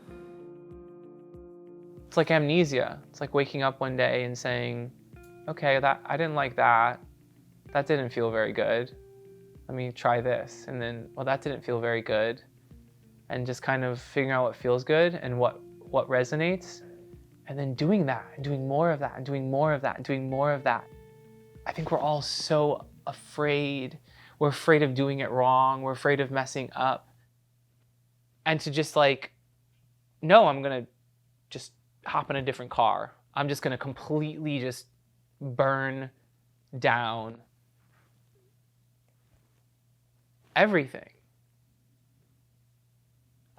It's like amnesia. It's like waking up one day and saying, okay, I didn't like that. That didn't feel very good. Let me try this. And then, well, that didn't feel very good. And just kind of figuring out what feels good and what resonates. And then doing that and doing more of that and doing more of that and doing more of that. I think we're all so afraid. We're afraid of doing it wrong. We're afraid of messing up. And to just like, no, I'm gonna just hop in a different car. I'm just gonna completely just burn down everything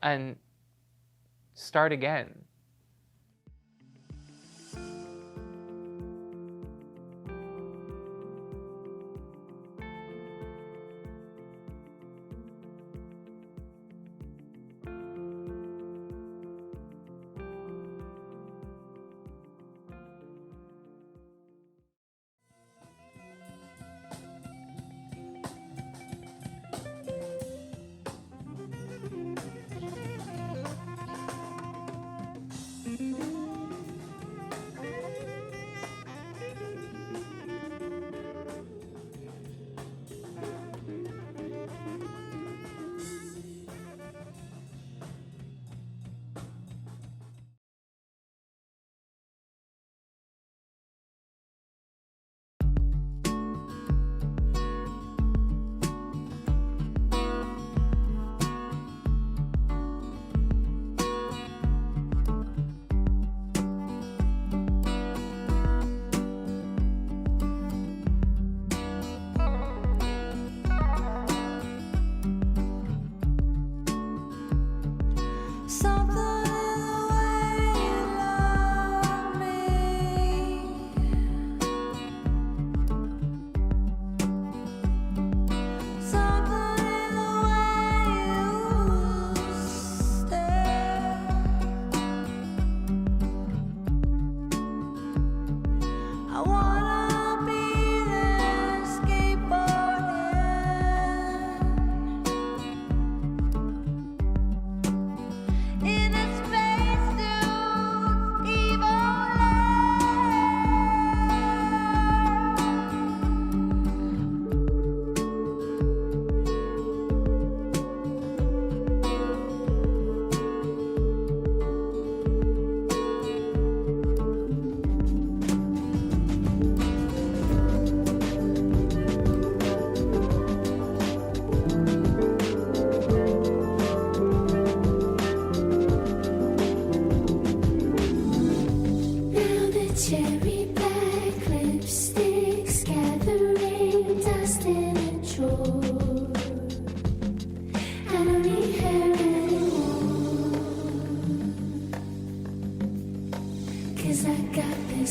and start again.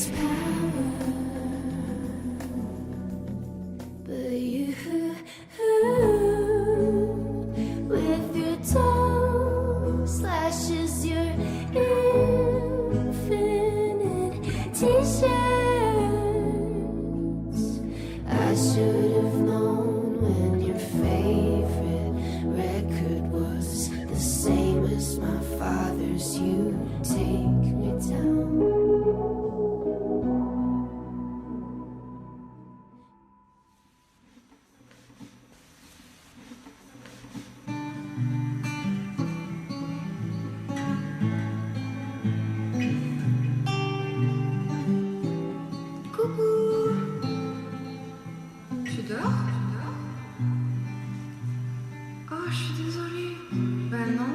this power, but you, with your tongue, slashes your infinite t-shirts. I should have known when your favorite record was the same as my father's. You take me down. Coucou. Tu dors? Oh, je suis désolée. Ben non.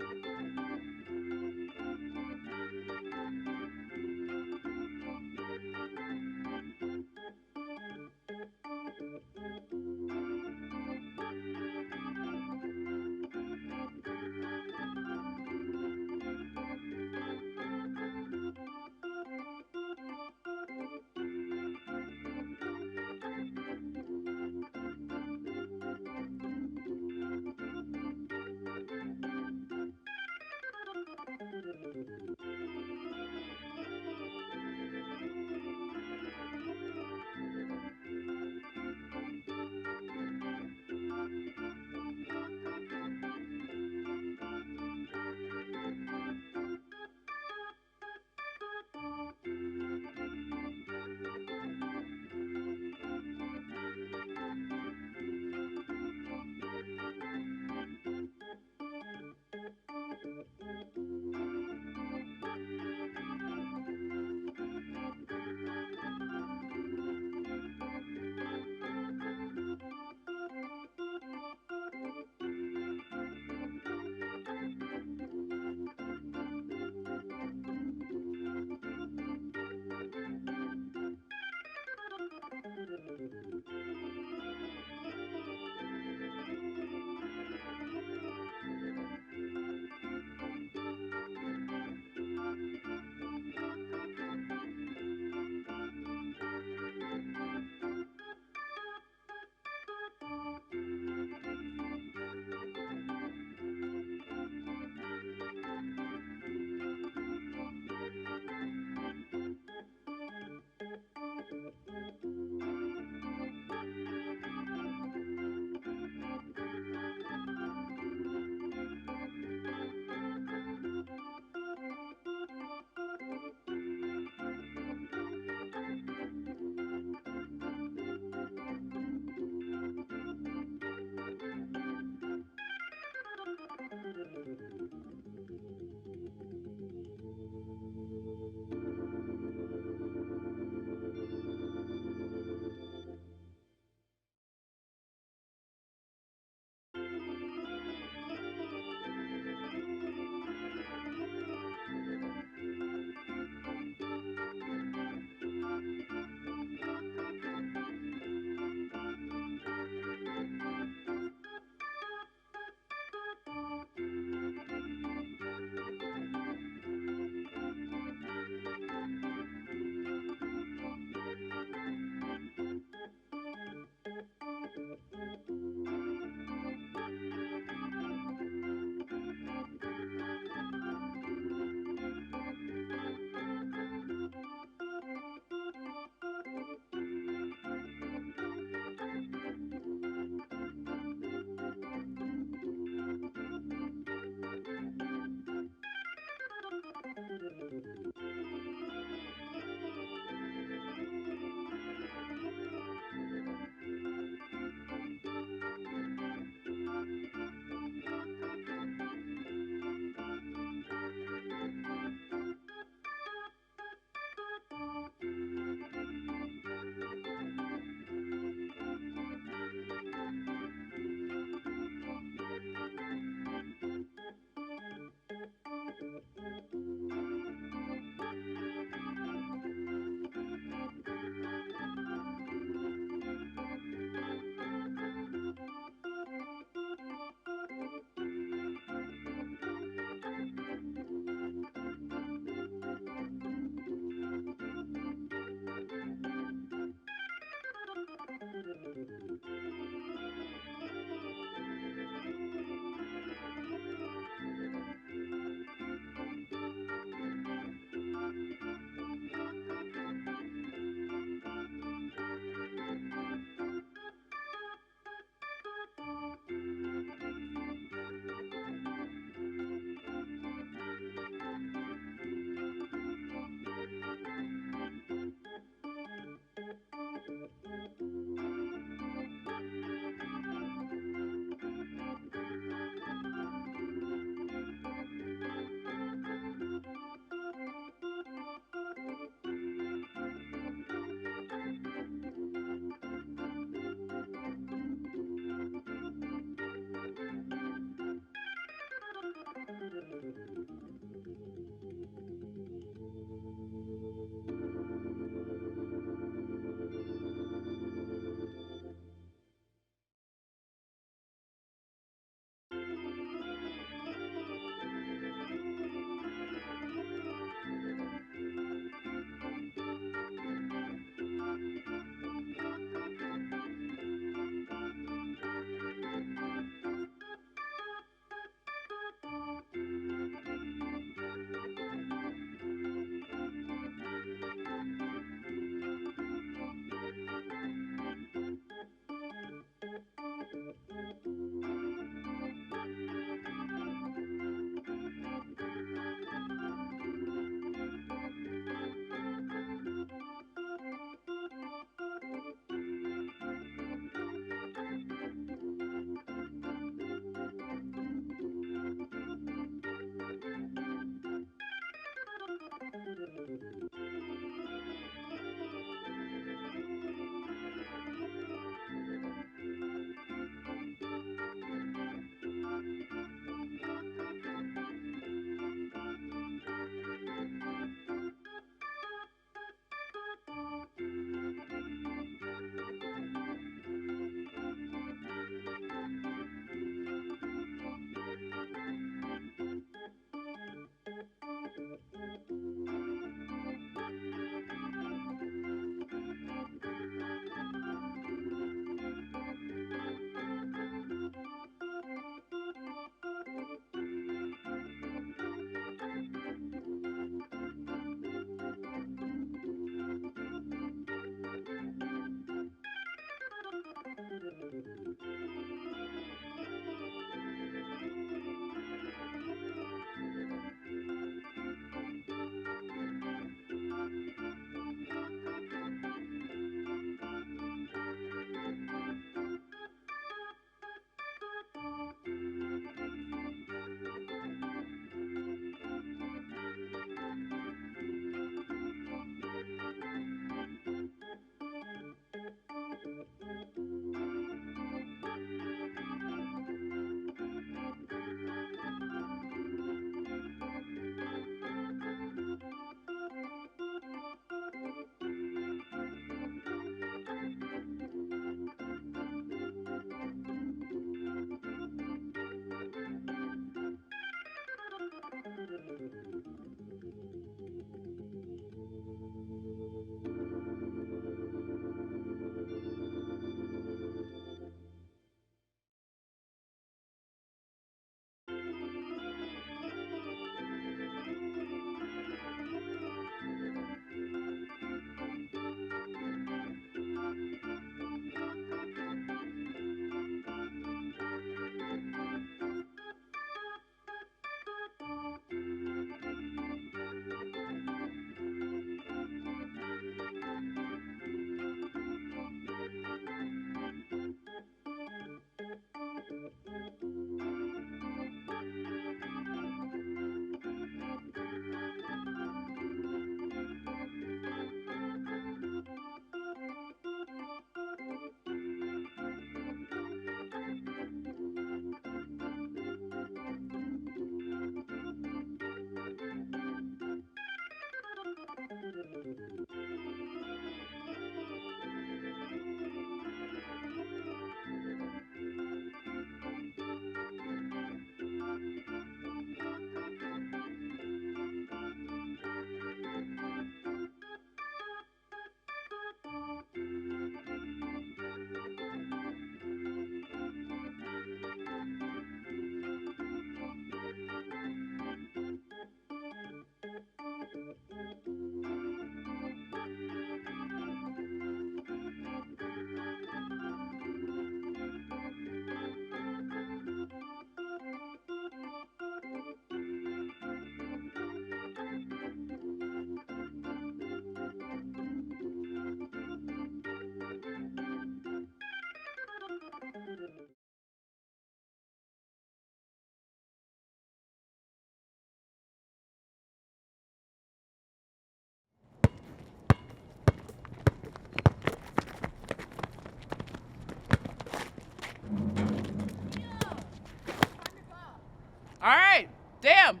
Damn!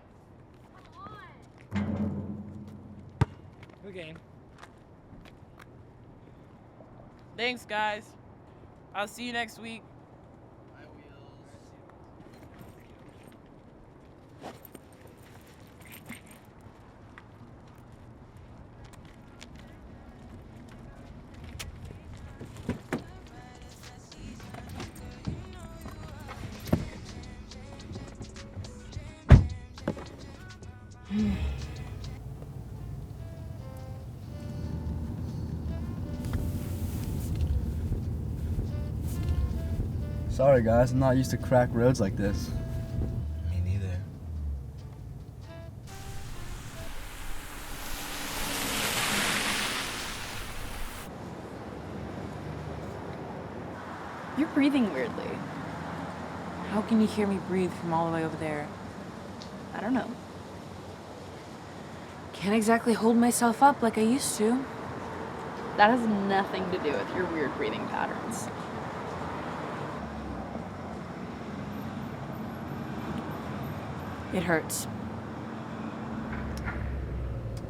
Good game. Thanks, guys. I'll see you next week. Sorry guys, I'm not used to crack roads like this. Me neither. You're breathing weirdly. How can you hear me breathe from all the way over there? I don't know. Can't exactly hold myself up like I used to. That has nothing to do with your weird breathing patterns. It hurts.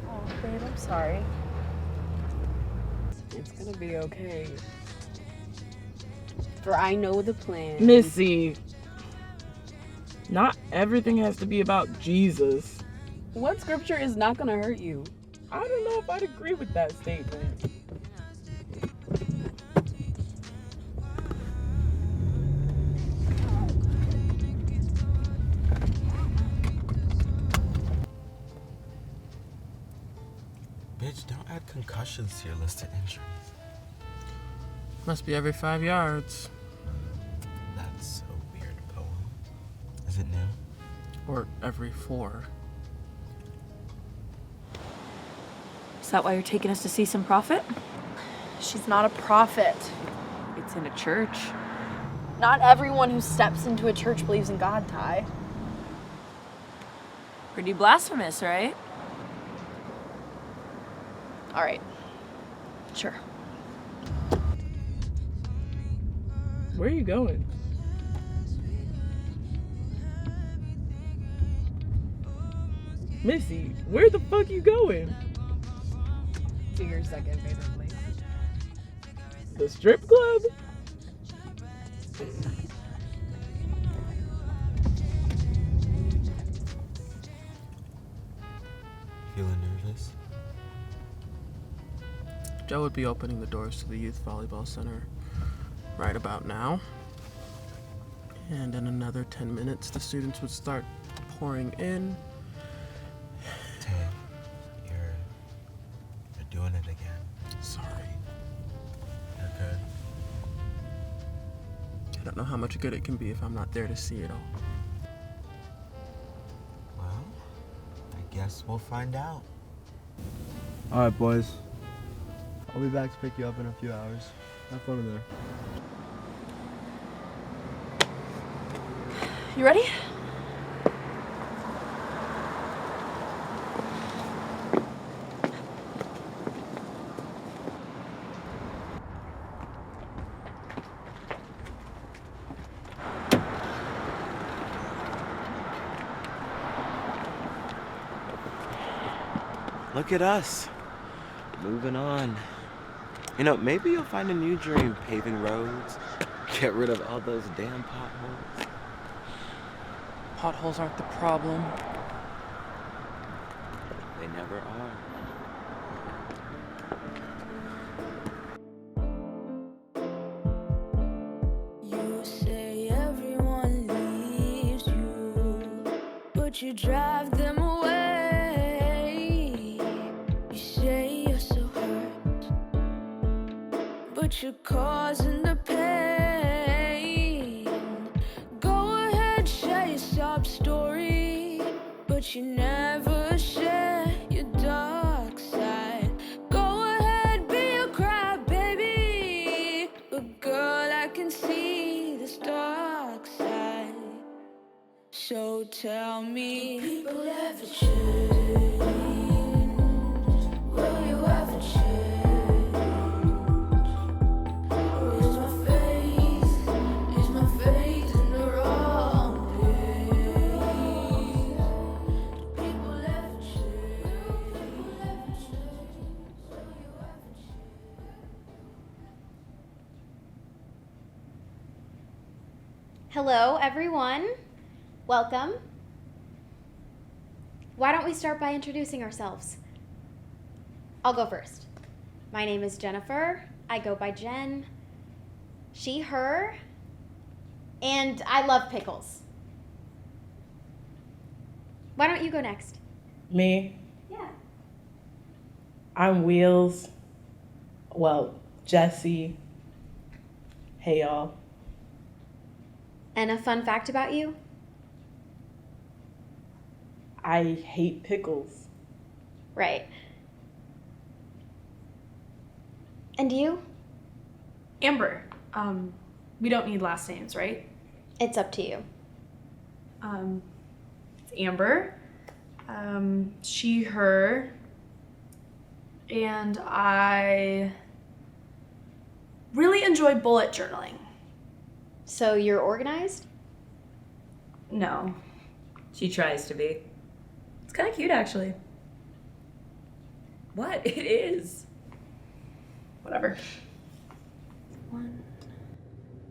Oh, babe, I'm sorry. It's gonna be okay. For I know the plan. Missy, not everything has to be about Jesus. What scripture is not gonna hurt you? I don't know if I'd agree with that statement. Bitch, don't add concussions to your list of injuries. Must be every 5 yards. That's a weird poem. Is it new? Or every 4. Is that why you're taking us to see some prophet? She's not a prophet. It's in a church. Not everyone who steps into a church believes in God, Ty. Pretty blasphemous, right? All right. Sure. Where are you going? Missy, where the fuck you going? To your second favorite place. The strip club? Feeling nervous? Joe would be opening the doors to the youth volleyball center right about now. And in another 10 minutes, the students would start pouring in. Tay, you're doing it again. Sorry. You're good. I don't know how much good it can be if I'm not there to see it all. Well, I guess we'll find out. Alright boys, I'll be back to pick you up in a few hours. Have fun in there. You ready? Look at us, moving on. You know, maybe you'll find a new dream paving roads, get rid of all those damn potholes. Potholes aren't the problem. They never are. You say everyone leaves you, but you drive them away. You say you're so hurt, but you're causing the pain. Go ahead, share your sob story, but you never share your dark side. Go ahead, be a crybaby, but girl, I can see this dark side. So tell me, will people ever change? Will you ever change? Or is my faith in the wrong place? Hello, everyone. Welcome. Why don't we start by introducing ourselves? I'll go first. My name is Jennifer. I go by Jen. She, her. And I love pickles. Why don't you go next? Me? Yeah. I'm Wheels. Well, Jesse. Hey, y'all. And a fun fact about you? I hate pickles. Right. And you? Amber. We don't need last names, right? It's up to you. It's Amber. She, her. And I really enjoy bullet journaling. So you're organized? No. She tries to be. It's kind of cute, actually. What? It is. Whatever. 1,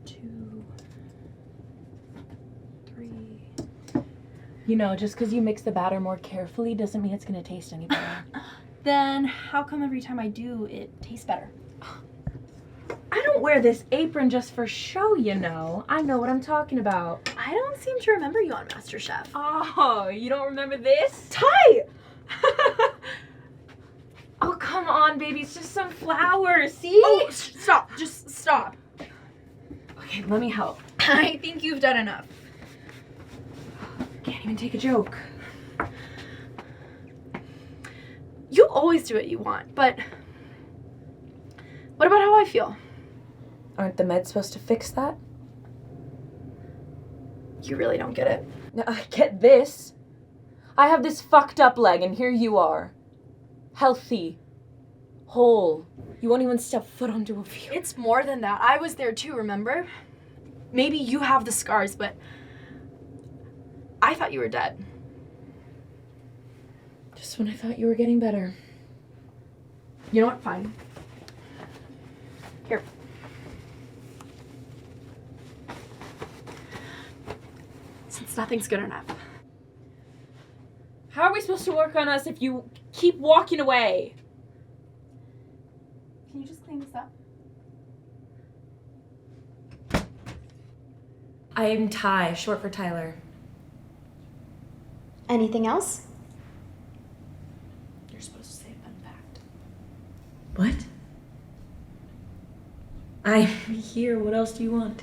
2, 3. You know, just because you mix the batter more carefully doesn't mean it's going to taste any better. Then how come every time I do, it tastes better? I don't wear this apron just for show, you know. I know what I'm talking about. I don't seem to remember you on MasterChef. Oh, you don't remember this? Ty! Oh, come on, baby. It's just some flowers, see? Oh, stop. Just stop. Okay, let me help. I think you've done enough. Can't even take a joke. You always do what you want, but what about how I feel? Aren't the meds supposed to fix that? You really don't get it. Now, I get this. I have this fucked up leg, and here you are. Healthy. Whole. You won't even step foot onto a view. It's more than that. I was there too, remember? Maybe you have the scars, but I thought you were dead. Just when I thought you were getting better. You know what? Fine. Here. Since nothing's good enough. How are we supposed to work on us if you keep walking away? Can you just clean this up? I'm Ty, short for Tyler. Anything else? You're supposed to say a fun fact. What? I'm here. What else do you want?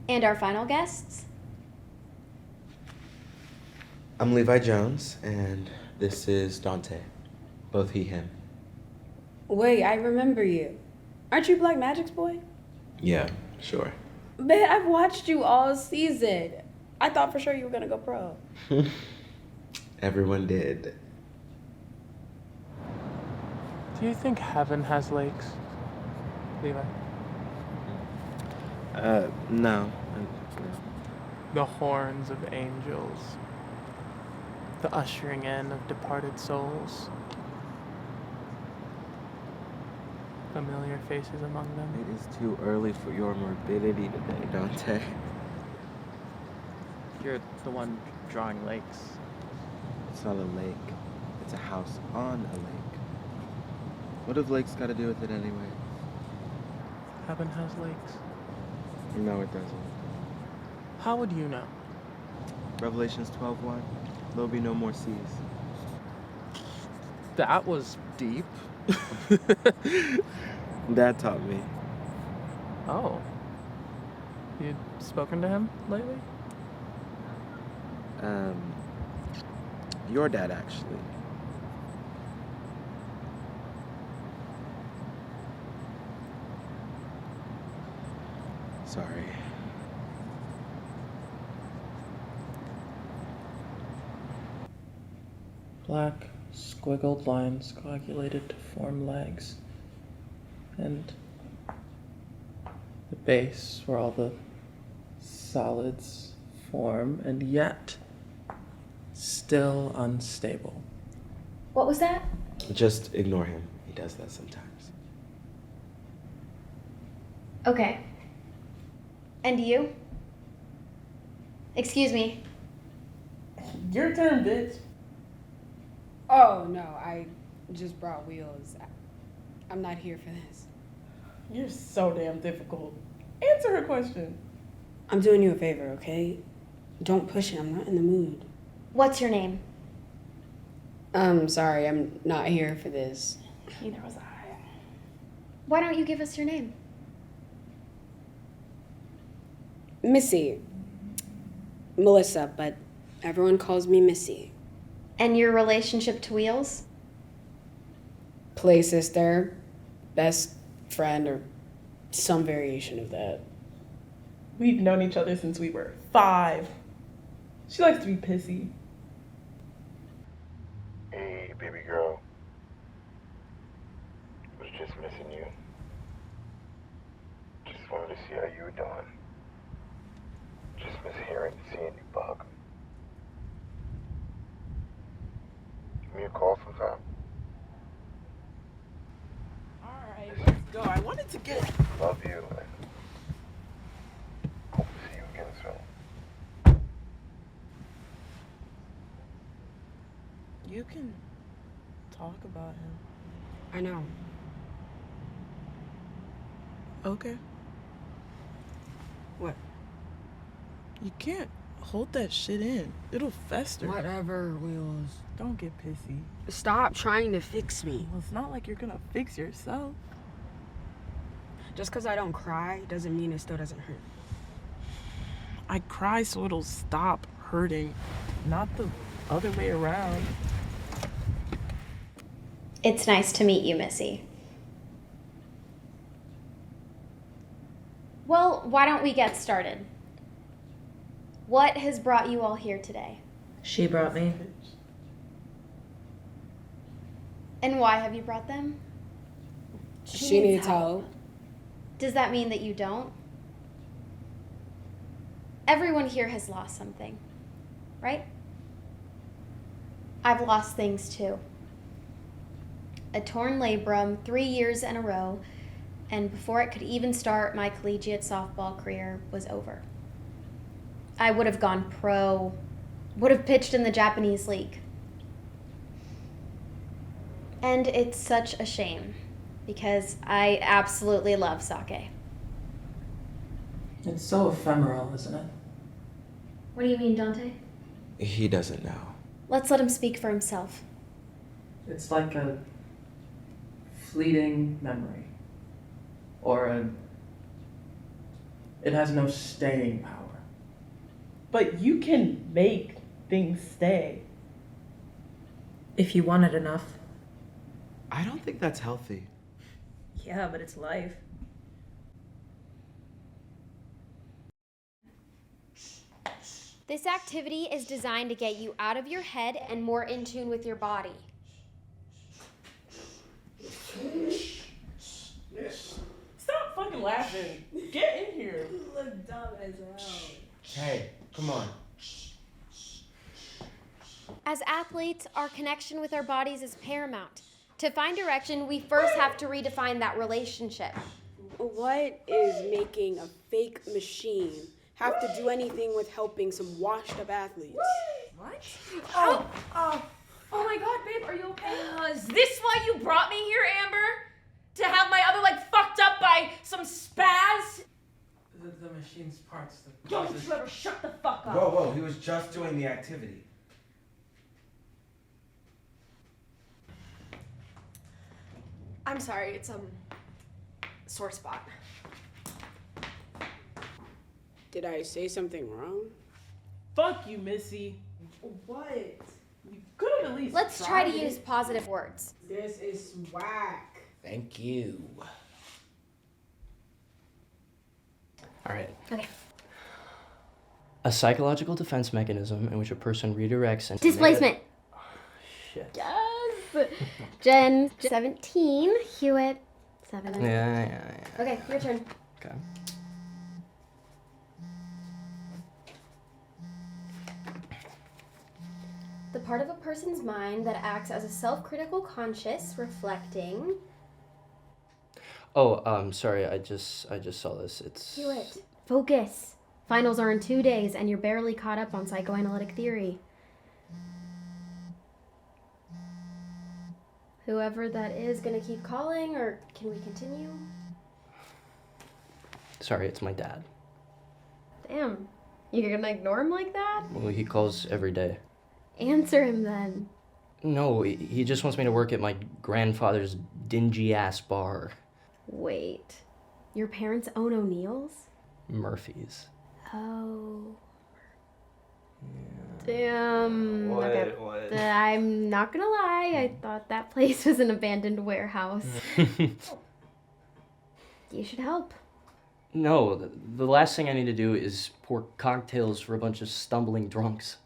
And our final guests? I'm Levi Jones, and this is Dante. Both he, him. Wait, I remember you. Aren't you Black Magic's boy? Yeah, sure. Man, I've watched you all season. I thought for sure you were gonna go pro. Everyone did. Do you think heaven has lakes, Levi? No. The horns of angels. The ushering in of departed souls. Familiar faces among them. It is too early for your morbidity today, Dante. You're the one drawing lakes. It's not a lake. It's a house on a lake. What have lakes got to do with it anyway? Heaven has lakes. No, it doesn't. How would you know? Revelations 12:1. There'll be no more seas. That was deep. Dad taught me. Oh. You'd spoken to him lately? Your dad, actually. Sorry. Black, squiggled lines coagulated to form legs. And the base where all the solids form, and yet still unstable. What was that? Just ignore him. He does that sometimes. Okay. And you? Excuse me. Your turn, bitch. Oh, no, I just brought wheels. I'm not here for this. You're so damn difficult. Answer her question. I'm doing you a favor, okay? Don't push it. I'm not in the mood. What's your name? Sorry, I'm not here for this. Neither was I. Why don't you give us your name? Missy. Melissa, but everyone calls me Missy. And your relationship to Wheels? Play sister, best friend, or some variation of that. We've known each other since we were 5. She likes to be pissy. Hey, baby girl. Was just missing you. Just wanted to see how you were doing. Just miss hearing and seeing you bug. Give me a call sometime. Alright, let's go. I wanted to get... Love you. And hope to see you again soon. You can talk about him. I know. Okay. What? You can't hold that shit in. It'll fester. Whatever, Wheels. Don't get pissy. Stop trying to fix me. Well, it's not like you're gonna fix yourself. Just because I don't cry doesn't mean it still doesn't hurt. I cry so it'll stop hurting, not the other way around. It's nice to meet you, Missy. Well, why don't we get started? What has brought you all here today? She brought me. And why have you brought them? She needs help. Does that mean that you don't? Everyone here has lost something, right? I've lost things too. A torn labrum 3 years in a row, and before it could even start, my collegiate softball career was over. I would have gone pro, would have pitched in the Japanese league. And it's such a shame, because I absolutely love sake. It's so ephemeral, isn't it? What do you mean, Dante? He doesn't know. Let's let him speak for himself. It's like a fleeting memory. It has no staying power. But you can make things stay. If you want it enough. I don't think that's healthy. Yeah, but it's life. This activity is designed to get you out of your head and more in tune with your body. Stop fucking laughing. Get in here. You look dumb as hell. Hey, come on. As athletes, our connection with our bodies is paramount. To find direction, we first have to redefine that relationship. What is making a fake machine have to do anything with helping some washed up athletes? What? Oh my god, babe, are you okay? Is this why you brought me here, Amber? To have my other leg fucked up by some spaz? The machine's parts. Don't you ever shut the fuck up. Whoa, he was just doing the activity. I'm sorry, it's sore spot. Did I say something wrong? Fuck you, Missy. What? You could have at least Let's try to tried use it. positive words. This is whack. Thank you. All right. Okay. A psychological defense mechanism in which a person redirects and Displacement. Shit. Yes. Jen, 17. Hewitt, 7. Yeah. Okay, your turn. Okay. The part of a person's mind that acts as a self-critical conscious, reflecting. Oh, sorry. I just saw this. It's Hewitt. Focus. Finals are in 2 days, and you're barely caught up on psychoanalytic theory. Whoever that is gonna keep calling, or can we continue? Sorry, it's my dad. Damn. You're gonna ignore him like that? Well, he calls every day. Answer him then. No, he just wants me to work at my grandfather's dingy-ass bar. Wait. Your parents own O'Neill's? Murphy's. Oh. Damn. What? Okay. What? I'm not gonna lie, I thought that place was an abandoned warehouse. You should help. No, the last thing I need to do is pour cocktails for a bunch of stumbling drunks.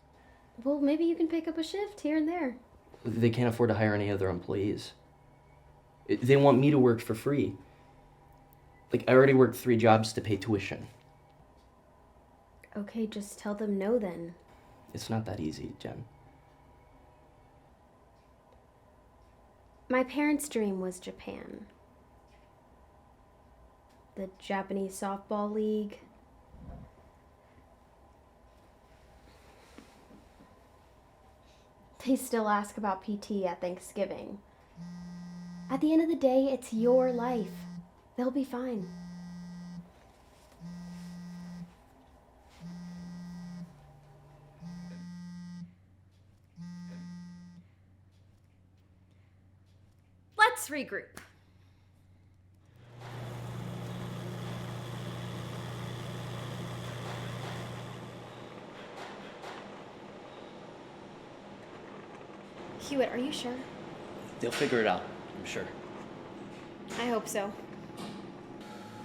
Well, maybe you can pick up a shift here and there. They can't afford to hire any other employees. They want me to work for free. Like, I already worked 3 jobs to pay tuition. Okay, just tell them no then. It's not that easy, Jen. My parents' dream was Japan. The Japanese softball league. They still ask about PT at Thanksgiving. At the end of the day, it's your life. They'll be fine. Let's regroup. Hewitt, are you sure? They'll figure it out, I'm sure. I hope so.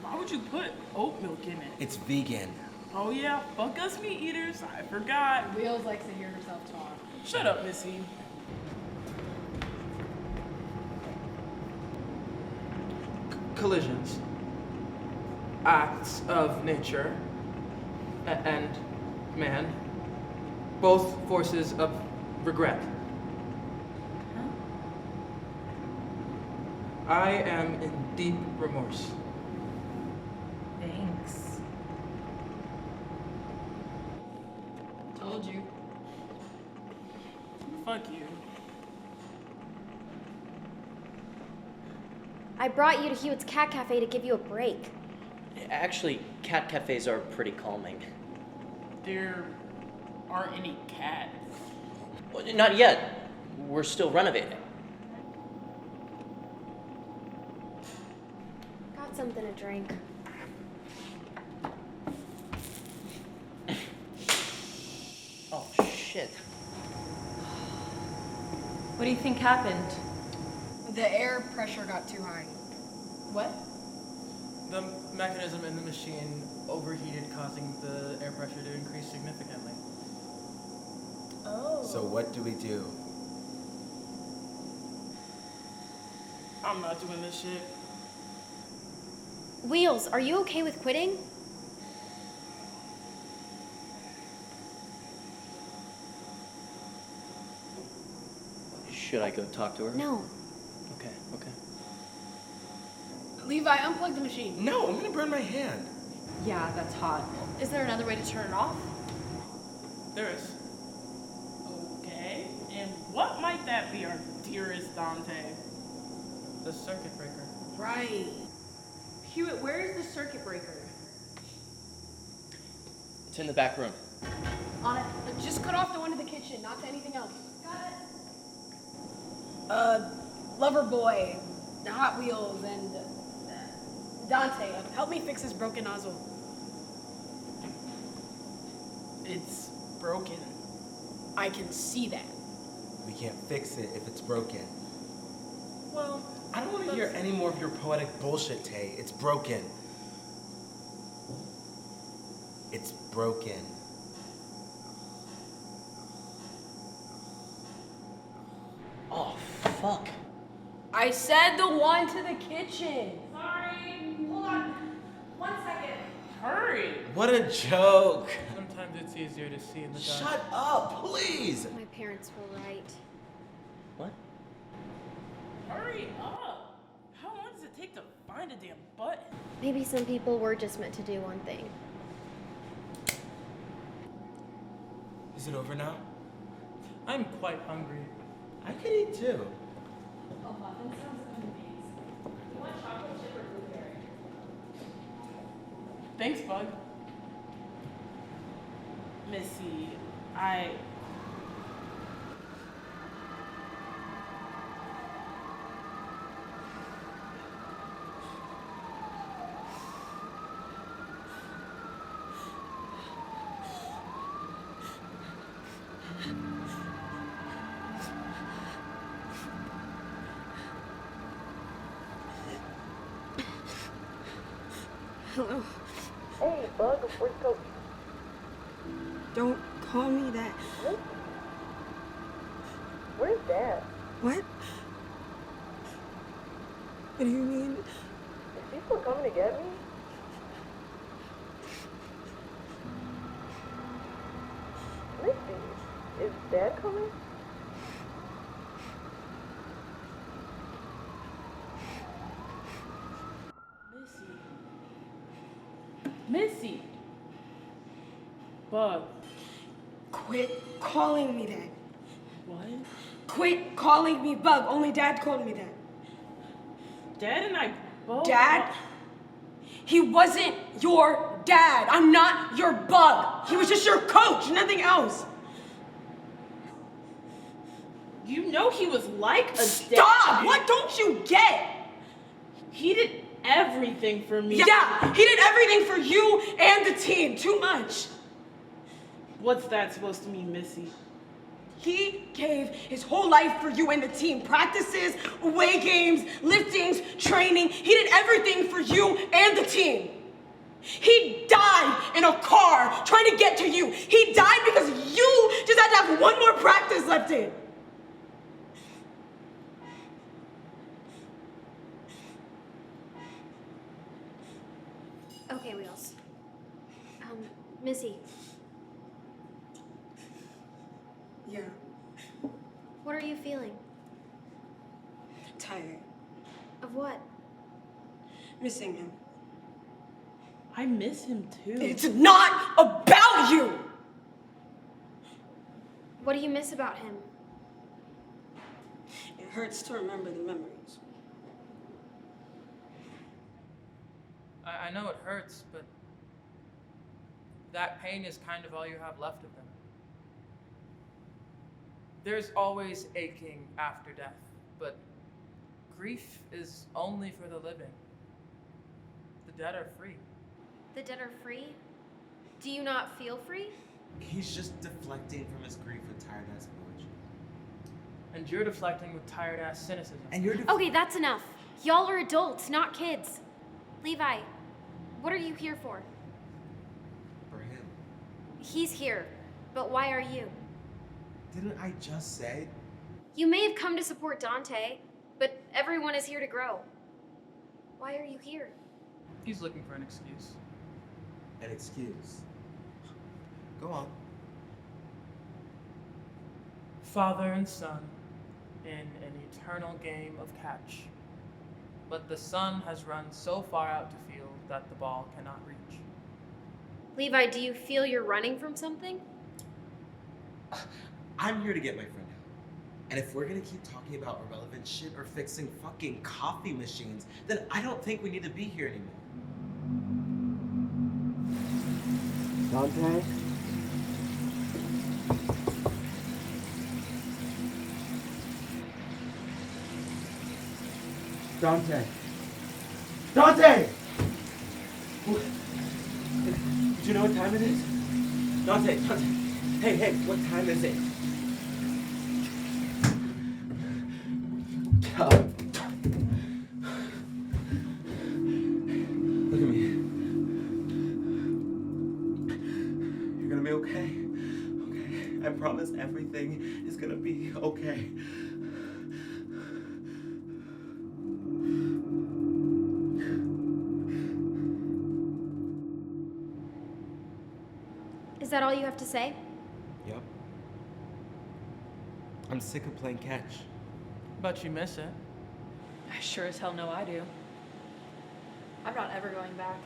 Why would you put oat milk in it? It's vegan. Oh yeah, fuck us meat eaters. I forgot. Wheels likes to hear herself talk. Shut up, Missy. Collisions. Acts of nature. And man. Both forces of regret. I am in deep remorse. Thanks. Told you. Fuck you. I brought you to Hewitt's Cat Cafe to give you a break. Actually, cat cafes are pretty calming. There aren't any cats. Well, not yet. We're still renovating. Got something to drink. Oh, shit. What do you think happened? The air pressure got too high. What? The mechanism in the machine overheated, causing the air pressure to increase significantly. Oh. So what do we do? I'm not doing this shit. Wheels, are you okay with quitting? Should I go talk to her? No. Okay, okay. Levi, unplug the machine. No, I'm gonna burn my hand. Yeah, that's hot. Is there another way to turn it off? There is. Okay, and what might that be, our dearest Dante? The circuit breaker. Right. Hewitt, where is the circuit breaker? It's in the back room. On it. Just cut off the one to the kitchen, not to anything else. Got it. Loverboy, the Hot Wheels, and Dante, help me fix this broken nozzle. It's broken. I can see that. We can't fix it if it's broken. Well, I don't want to hear any more of your poetic bullshit, Tay. It's broken. It's broken. Oh, fuck. I said the one to the kitchen. Sorry. Hold on. 1 second. Hurry! What a joke. Sometimes it's easier to see in the dark. Shut up, please. My parents were right. What? Hurry up! How long does it take to find a damn button? Maybe some people were just meant to do one thing. Is it over now? I'm quite hungry. I could eat too. A muffin sounds amazing. You want chocolate chip or blueberry? Thanks, Bug. Missy, Hello. Hey, Bug, where's Coach? Don't call me that. What? Where's Dad? What? What do you mean? Is he still coming to get me? Missy, is Dad coming? Missy. Bug. Quit calling me that. What? Quit calling me Bug. Only Dad called me that. Dad and I both. Dad? He wasn't your dad. I'm not your Bug. He was just your coach, nothing else. You know he was like a Stop! dad. What don't you get? He did everything for me. Yeah, he did everything for you and the team. Too much. What's that supposed to mean, Missy? He gave his whole life for you and the team. Practices, away games, liftings, training. He did everything for you and the team. He died in a car trying to get to you. He died because you just had to have one more practice left in. Okay, Wheels. Missy, Yeah, what are you feeling? tired. Of what? Missing him. I miss him too. It's not about you! What do you miss about him? It hurts to remember the memories. I know it hurts, but that pain is kind of all you have left of them. There's always aching after death, but grief is only for the living. The dead are free. The dead are free? Do you not feel free? He's just deflecting from his grief with tired-ass poetry. And you're deflecting with tired-ass cynicism. And you're Okay, that's enough. Y'all are adults, not kids. Levi, what are you here for? For him. He's here, but why are you? Didn't I just say? You may have come to support Dante, but everyone is here to grow. Why are you here? He's looking for an excuse. An excuse. Go on. Father and son in an eternal game of catch. But the son has run so far out to field that the ball cannot reach. Levi, do you feel you're running from something? I'm here to get my friend out. And if we're gonna keep talking about irrelevant shit or fixing fucking coffee machines, then I don't think we need to be here anymore. Dante? Dante! Dante! Do you know what time it is? Dante! Hey, what time is it? Look at me. You're gonna be okay. Okay? I promise everything is gonna be okay. Is that all you have to say? Yep. I'm sick of playing catch. But you miss it. I sure as hell know I do. I'm not ever going back.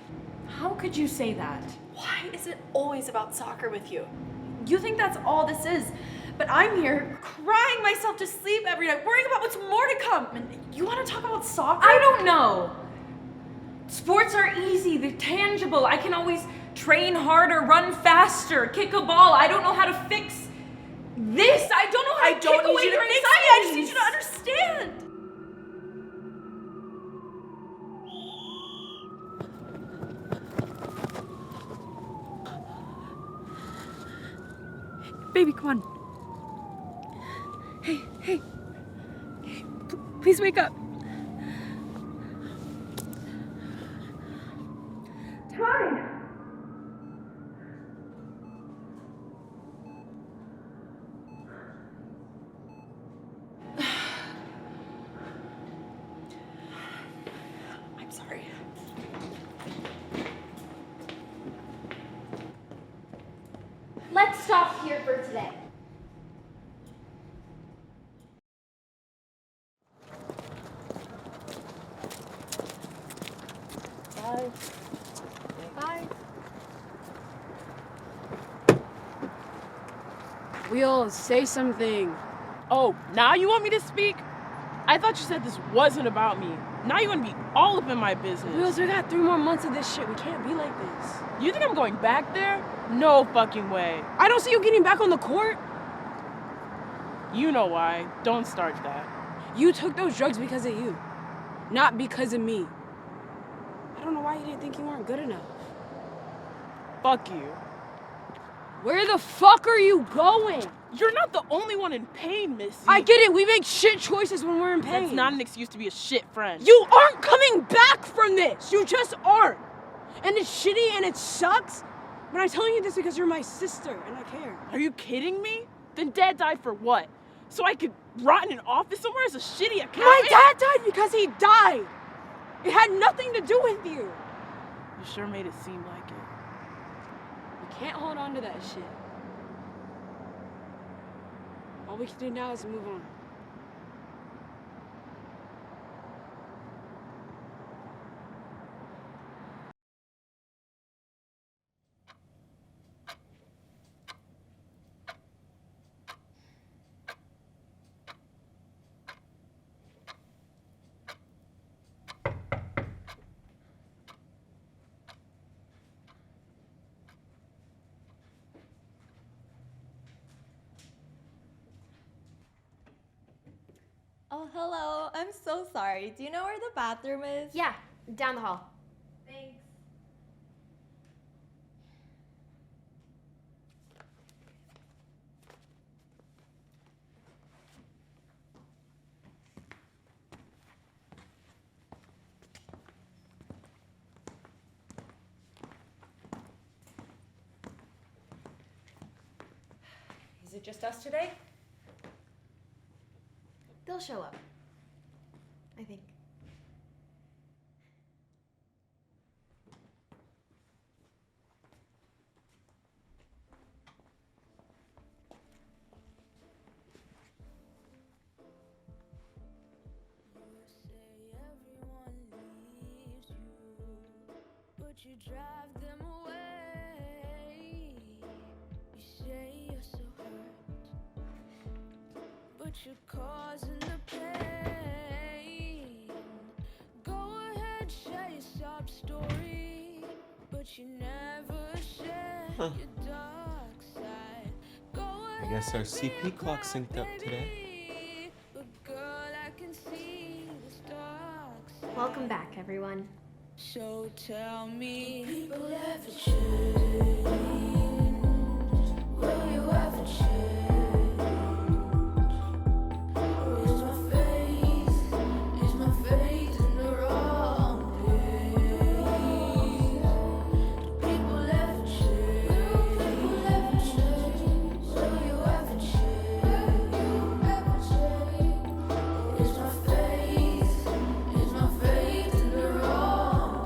How could you say that? Why is it always about soccer with you? You think that's all this is, but I'm here crying myself to sleep every night, worrying about what's more to come. And you want to talk about soccer? I don't know. Sports are easy, they're tangible. I can always train harder, run faster, kick a ball. I don't know how to fix this. I don't know how to kick away your anxiety. I just need you to understand. Baby, come on. Hey. Please wake up. Time. I'm sorry. Let's stop here for today. Bye. Bye. Wheel, say something. Oh, now you want me to speak? I thought you said this wasn't about me. Now you want to be all up in my business. Wheels, we got 3 more months of this shit. We can't be like this. You think I'm going back there? No fucking way. I don't see you getting back on the court. You know why. Don't start that. You took those drugs because of you, not because of me. I don't know why you didn't think you weren't good enough. Fuck you. Where the fuck are you going? You're not the only one in pain, Missy. I get it. We make shit choices when we're in pain. That's not an excuse to be a shit friend. You aren't coming back from this. You just aren't. And it's shitty and it sucks. But I'm telling you this because you're my sister and I care. Are you kidding me? Then Dad died for what? So I could rot in an office somewhere as a shitty accountant? My dad died because he died. It had nothing to do with you. You sure made it seem like it. We can't hold on to that shit. All we can do now is move on. Oh, hello. I'm so sorry. Do you know where the bathroom is? Yeah, down the hall. Thanks. Is it just us today? They'll show up, I think. You drive them away. You say you're so hurt, but you're causing the pain. Go ahead, share your sob story, but you never share your dark side. Go I guess our CP clock synced up today. but girl, I can see this dark side. Welcome back, everyone. So tell me, do people ever change? Will you ever change? Or is my faith in the wrong place? Do people ever change? Will you ever change? Or is my faith in the wrong?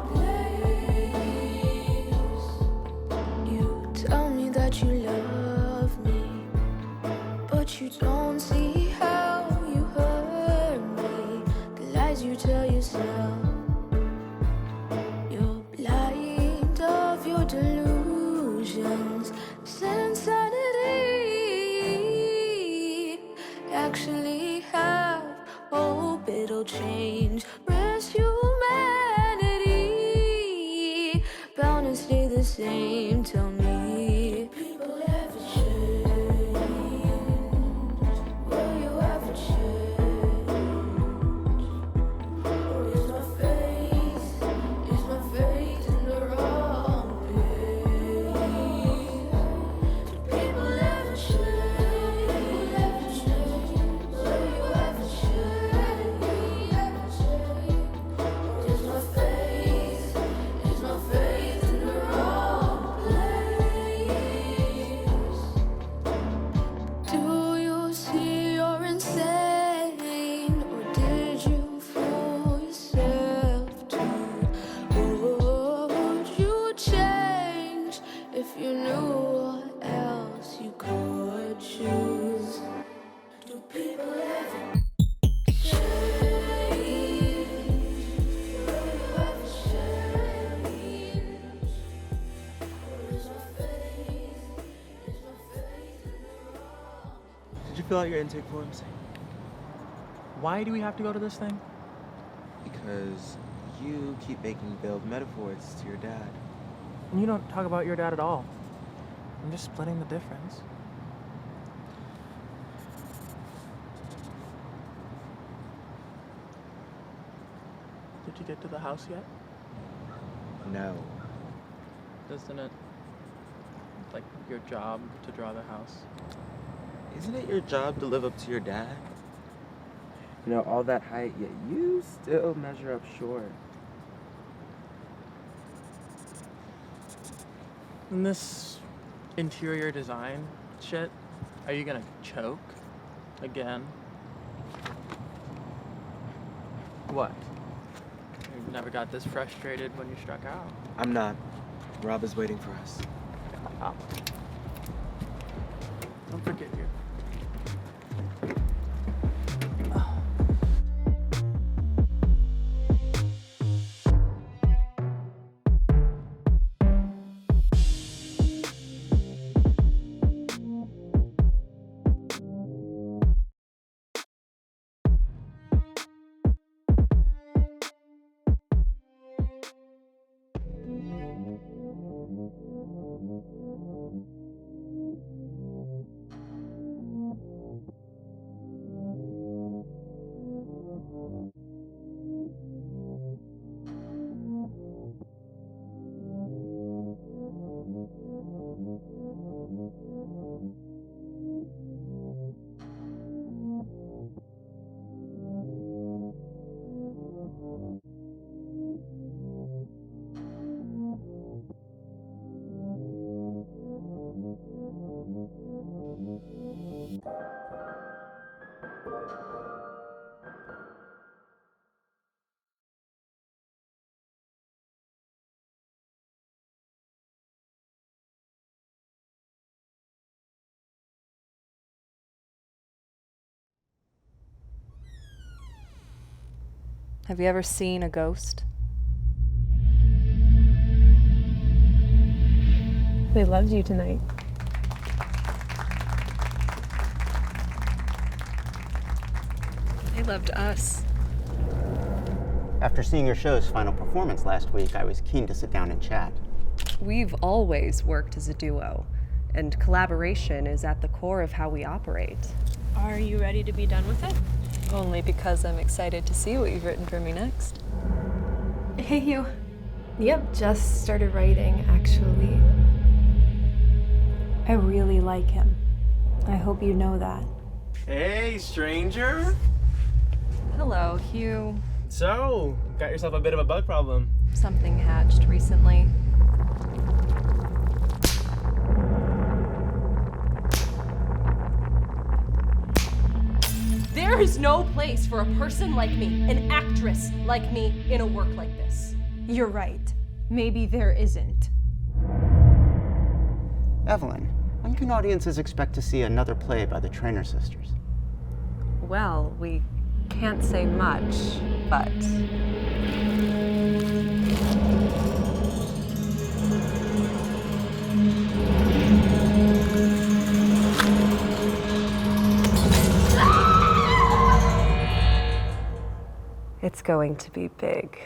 the same. Tell me, people ever change? Will you ever change? Or is my faith in the wrong place? Do people ever change? Will you ever change? Or is my faith in the wrong place? Do you see you're insane? Or did you fool yourself too? Would you change if you knew what else you could choose? Do people ever change? Will you ever change? Or is my faith in the wrong? Did you fill out your intake forms? Why do we have to go to this thing? Because you keep making veiled metaphors to your dad. And you don't talk about your dad at all. I'm just splitting the difference. Did you get to the house yet? No. Isn't it like your job to draw the house? Isn't it your job to live up to your dad? You know, all that height, yet you still measure up short. And this interior design shit, are you gonna choke again? What? You never got this frustrated when you struck out? I'm not. Rob is waiting for us. Don't forget you. Have you ever seen a ghost? They loved you tonight. They loved us. After seeing your show's final performance last week, I was keen to sit down and chat. We've always worked as a duo, and collaboration is at the core of how we operate. Are you ready to be done with it? Only because I'm excited to see what you've written for me next. Hey, Hugh. Yep, just started writing, actually. I really like him. I hope you know that. Hey, stranger. Hello, Hugh. So, got yourself a bit of a bug problem. Something hatched recently. There is no place for a person like me, an actress like me, in a work like this. You're right. Maybe there isn't. Evelyn, when can audiences expect to see another play by the Trainer Sisters? Well, we can't say much, but... It's going to be big.